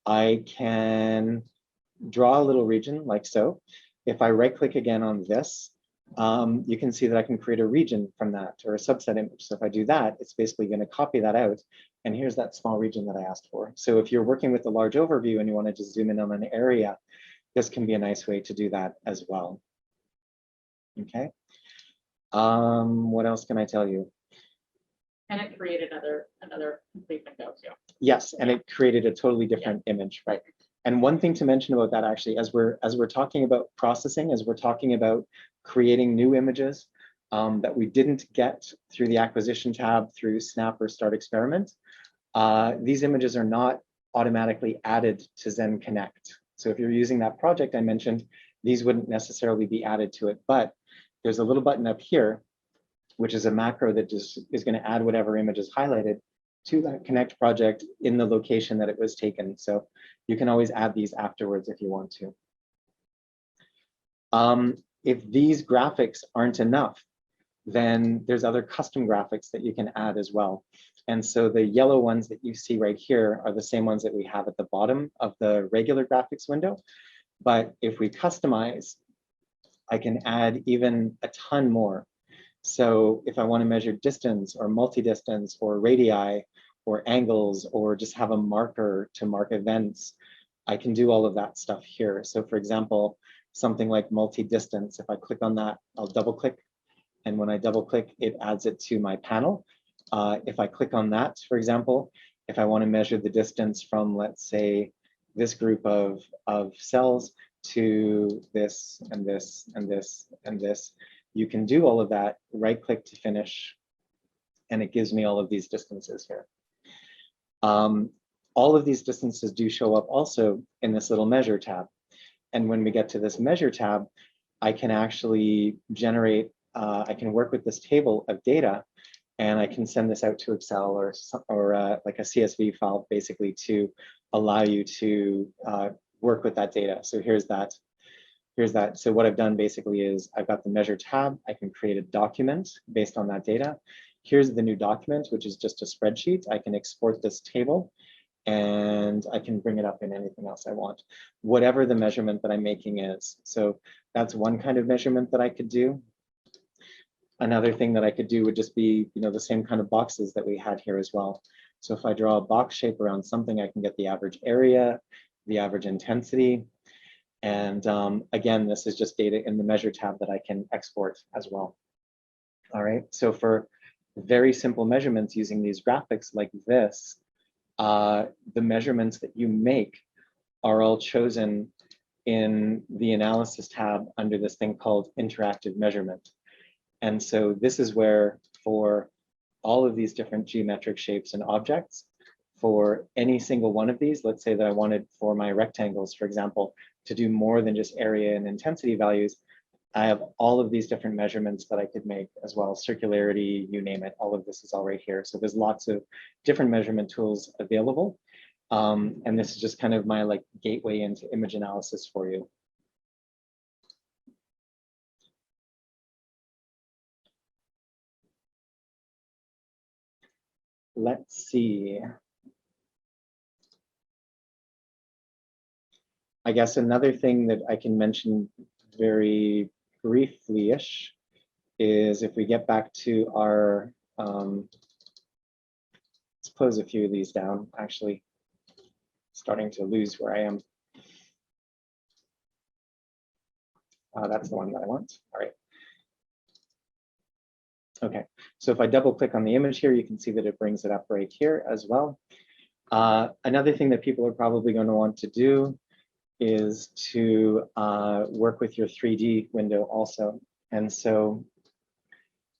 I can draw a little region like so. If I right click again on this, you can see that I can create a region from that, or a subset image. So if I do that, it's basically going to copy that out. And here's that small region that I asked for. So if you're working with a large overview and you want to just zoom in on an area, this can be a nice way to do that as well. Okay. What else can I tell you? And it created another complete window too. Yes, and it created a totally different image, right? And one thing to mention about that, actually, as we're talking about processing, as we're talking about creating new images that we didn't get through the acquisition tab through Snap or Start Experiment, these images are not automatically added to Zen Connect. So if you're using that project I mentioned, these wouldn't necessarily be added to it, but there's a little button up here, which is a macro that just is going to add whatever image is highlighted to that Connect project in the location that it was taken. So you can always add these afterwards if you want to. If these graphics aren't enough, then there's other custom graphics that you can add as well. And so the yellow ones that you see right here are the same ones that we have at the bottom of the regular graphics window. But if we customize, I can add even a ton more. So if I want to measure distance or multi-distance or radii or angles, or just have a marker to mark events, I can do all of that stuff here. So for example, something like multi-distance, if I click on that, I'll double click. And when I double click, it adds it to my panel. If I click on that, for example, if I want to measure the distance from, let's say, this group of cells to this and this and this and this, you can do all of that, right click to finish, and it gives me all of these distances here. All of these distances do show up also in this little measure tab. And when we get to this measure tab, I can actually generate, I can work with this table of data, and I can send this out to Excel or like a CSV file, basically, to allow you to work with that data. So here's that. So what I've done basically is I've got the measure tab. I can create a document based on that data. Here's the new document, which is just a spreadsheet. I can export this table and I can bring it up in anything else I want, whatever the measurement that I'm making is. So that's one kind of measurement that I could do. Another thing that I could do would just be, you know, the same kind of boxes that we had here as well. So if I draw a box shape around something, I can get the average area, the average intensity. And again, this is just data in the measure tab that I can export as well. All right, so for very simple measurements using these graphics like this, the measurements that you make are all chosen in the analysis tab under this thing called interactive measurement. And so this is where, for all of these different geometric shapes and objects, for any single one of these, let's say that I wanted for my rectangles, for example, to do more than just area and intensity values, I have all of these different measurements that I could make as well. Circularity, you name it, all of this is all right here. So there's lots of different measurement tools available. And this is just kind of my like gateway into image analysis for you. Let's see. I guess another thing that I can mention very briefly-ish is if we get back to our, let's close a few of these down, actually. Starting to lose where I am. That's the one that I want. All right. Okay, so if I double click on the image here, you can see that it brings it up right here as well. Another thing that people are probably going to want to do is to work with your 3D window also. And so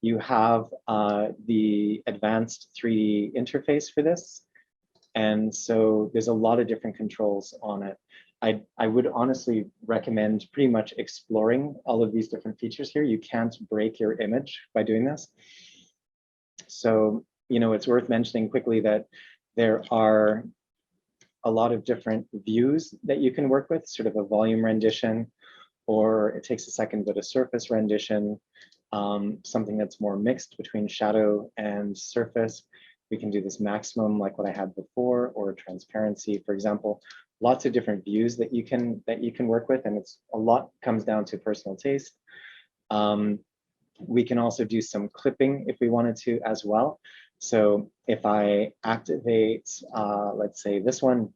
you have the advanced 3D interface for this. And so there's a lot of different controls on it. I would honestly recommend pretty much exploring all of these different features here. You can't break your image by doing this. So, you know, it's worth mentioning quickly that there are a lot of different views that you can work with, sort of a volume rendition, or it takes a second, but a surface rendition, something that's more mixed between shadow and surface. We can do this maximum like what I had before, or transparency, for example. Lots of different views that you can work with, and it's a lot comes down to personal taste. We can also do some clipping if we wanted to as well. So if I activate, let's say this one,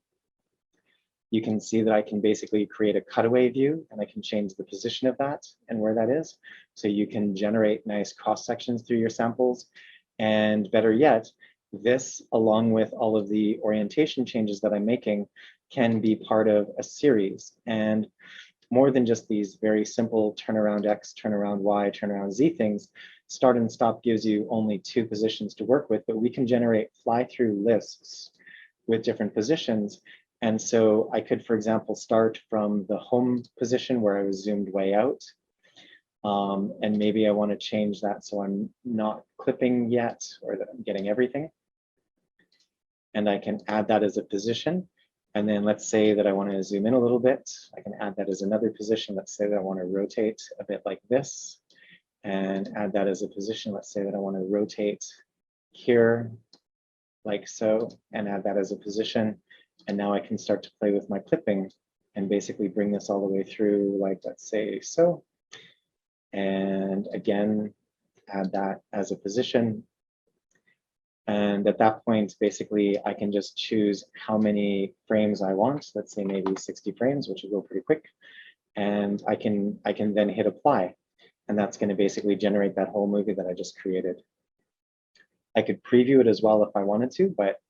you can see that I can basically create a cutaway view, and I can change the position of that and where that is. So you can generate nice cross sections through your samples. And better yet, this, along with all of the orientation changes that I'm making, can be part of a series. And more than just these very simple turnaround X, turnaround Y, turnaround Z things, start and stop gives you only 2 positions to work with, but we can generate fly-through lists with different positions. And so I could, for example, start from the home position where I was zoomed way out. And maybe I want to change that so I'm not clipping yet, or that I'm getting everything. And I can add that as a position. And then let's say that I want to zoom in a little bit. I can add that as another position. Let's say that I want to rotate a bit like this, and add that as a position. Let's say that I want to rotate here like so, and add that as a position. And now I can start to play with my clipping and basically bring this all the way through, like, let's say so. And again, add that as a position. And at that point, basically, I can just choose how many frames I want. Let's say maybe 60 frames, which will go pretty quick. And I can then hit apply. And that's going to basically generate that whole movie that I just created. I could preview it as well if I wanted to, but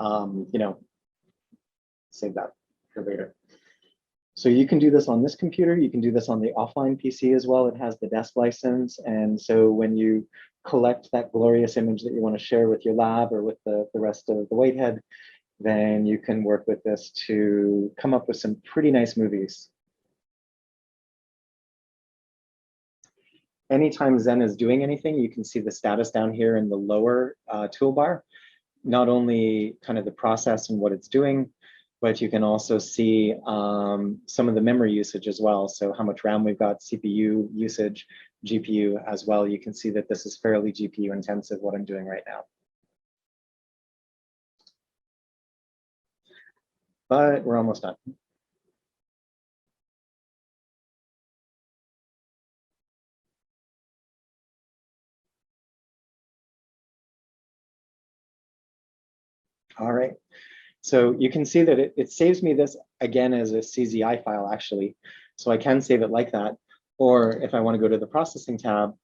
you know, save that for later. So you can do this on this computer. You can do this on the offline PC as well. It has the desk license. And so when you collect that glorious image that you want to share with your lab or with the rest of the Whitehead, then you can work with this to come up with some pretty nice movies. Anytime Zen is doing anything, you can see the status down here in the lower toolbar, not only kind of the process and what it's doing, but you can also see some of the memory usage as well. So how much RAM we've got, CPU usage, GPU as well. You can see that this is fairly GPU intensive, what I'm doing right now. But we're almost done. All right. So you can see that it saves me this again as a CZI file, actually. So I can save it like that. Or if I want to go to the processing tab,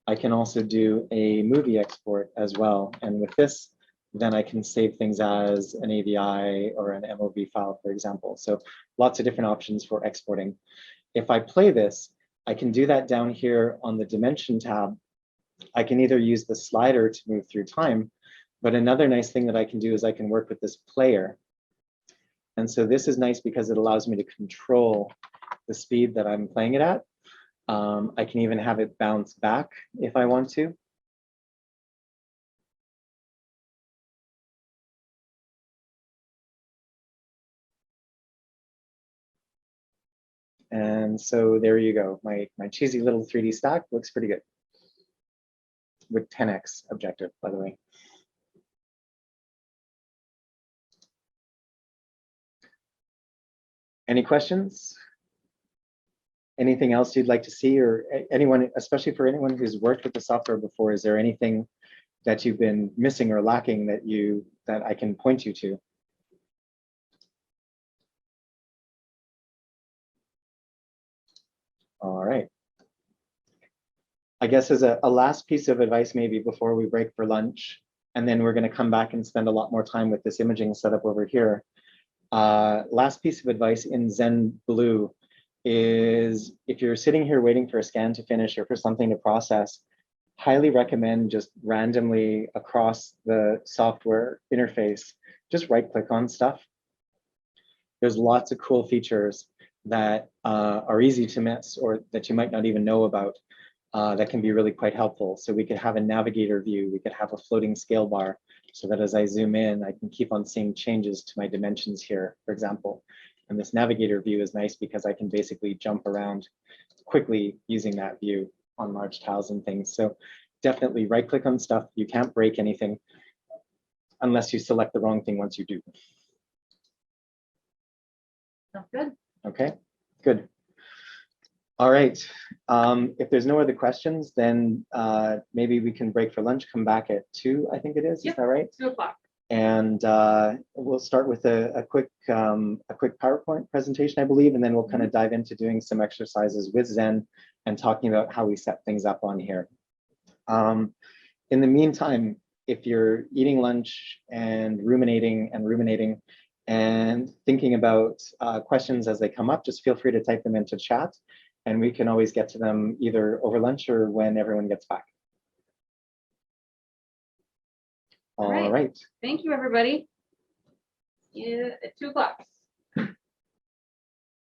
I can also do a movie export as well. And with this, then I can save things as an AVI or an MOV file, for example. So lots of different options for exporting. If I play this, I can do that down here on the dimension tab. I can either use the slider to move through time, but another nice thing that I can do is I can work with this player. And so this is nice because it allows me to control the speed that I'm playing it at. I can even have it bounce back if I want to. And so there you go. My cheesy little 3D stack looks pretty good with 10x objective, by the way. Any questions? Anything else you'd like to see, or anyone, especially for anyone who's worked with the software before, is there anything that you've been missing or lacking that I can point you to? All right. I guess as a last piece of advice, maybe before we break for lunch, and then we're going to come back and spend a lot more time with this imaging setup over here. Last piece of advice in Zen Blue is, if you're sitting here waiting for a scan to finish or for something to process, highly recommend just randomly across the software interface, just right-click on stuff. There's lots of cool features that are easy to miss or that you might not even know about that can be really quite helpful. So we could have a navigator view, we could have a floating scale bar, so that as I zoom in, I can keep on seeing changes to my dimensions here, for example. And this navigator view is nice because I can basically jump around quickly using that view on large tiles and things. So definitely right click on stuff. You can't break anything unless you select the wrong thing once you do. Sounds good. Okay, good. All right. If there's no other questions, then maybe we can break for lunch, come back at 2, I think it is. Yep. Is that right? 2 o'clock. And we'll start with a quick PowerPoint presentation, I believe, and then we'll kind of dive into doing some exercises with Zen and talking about how we set things up on here. In the meantime, if you're eating lunch and ruminating and thinking about questions as they come up, just feel free to type them into chat, and we can always get to them either over lunch or when everyone gets back. All right. Thank you, everybody. Yeah, at 2 o'clock.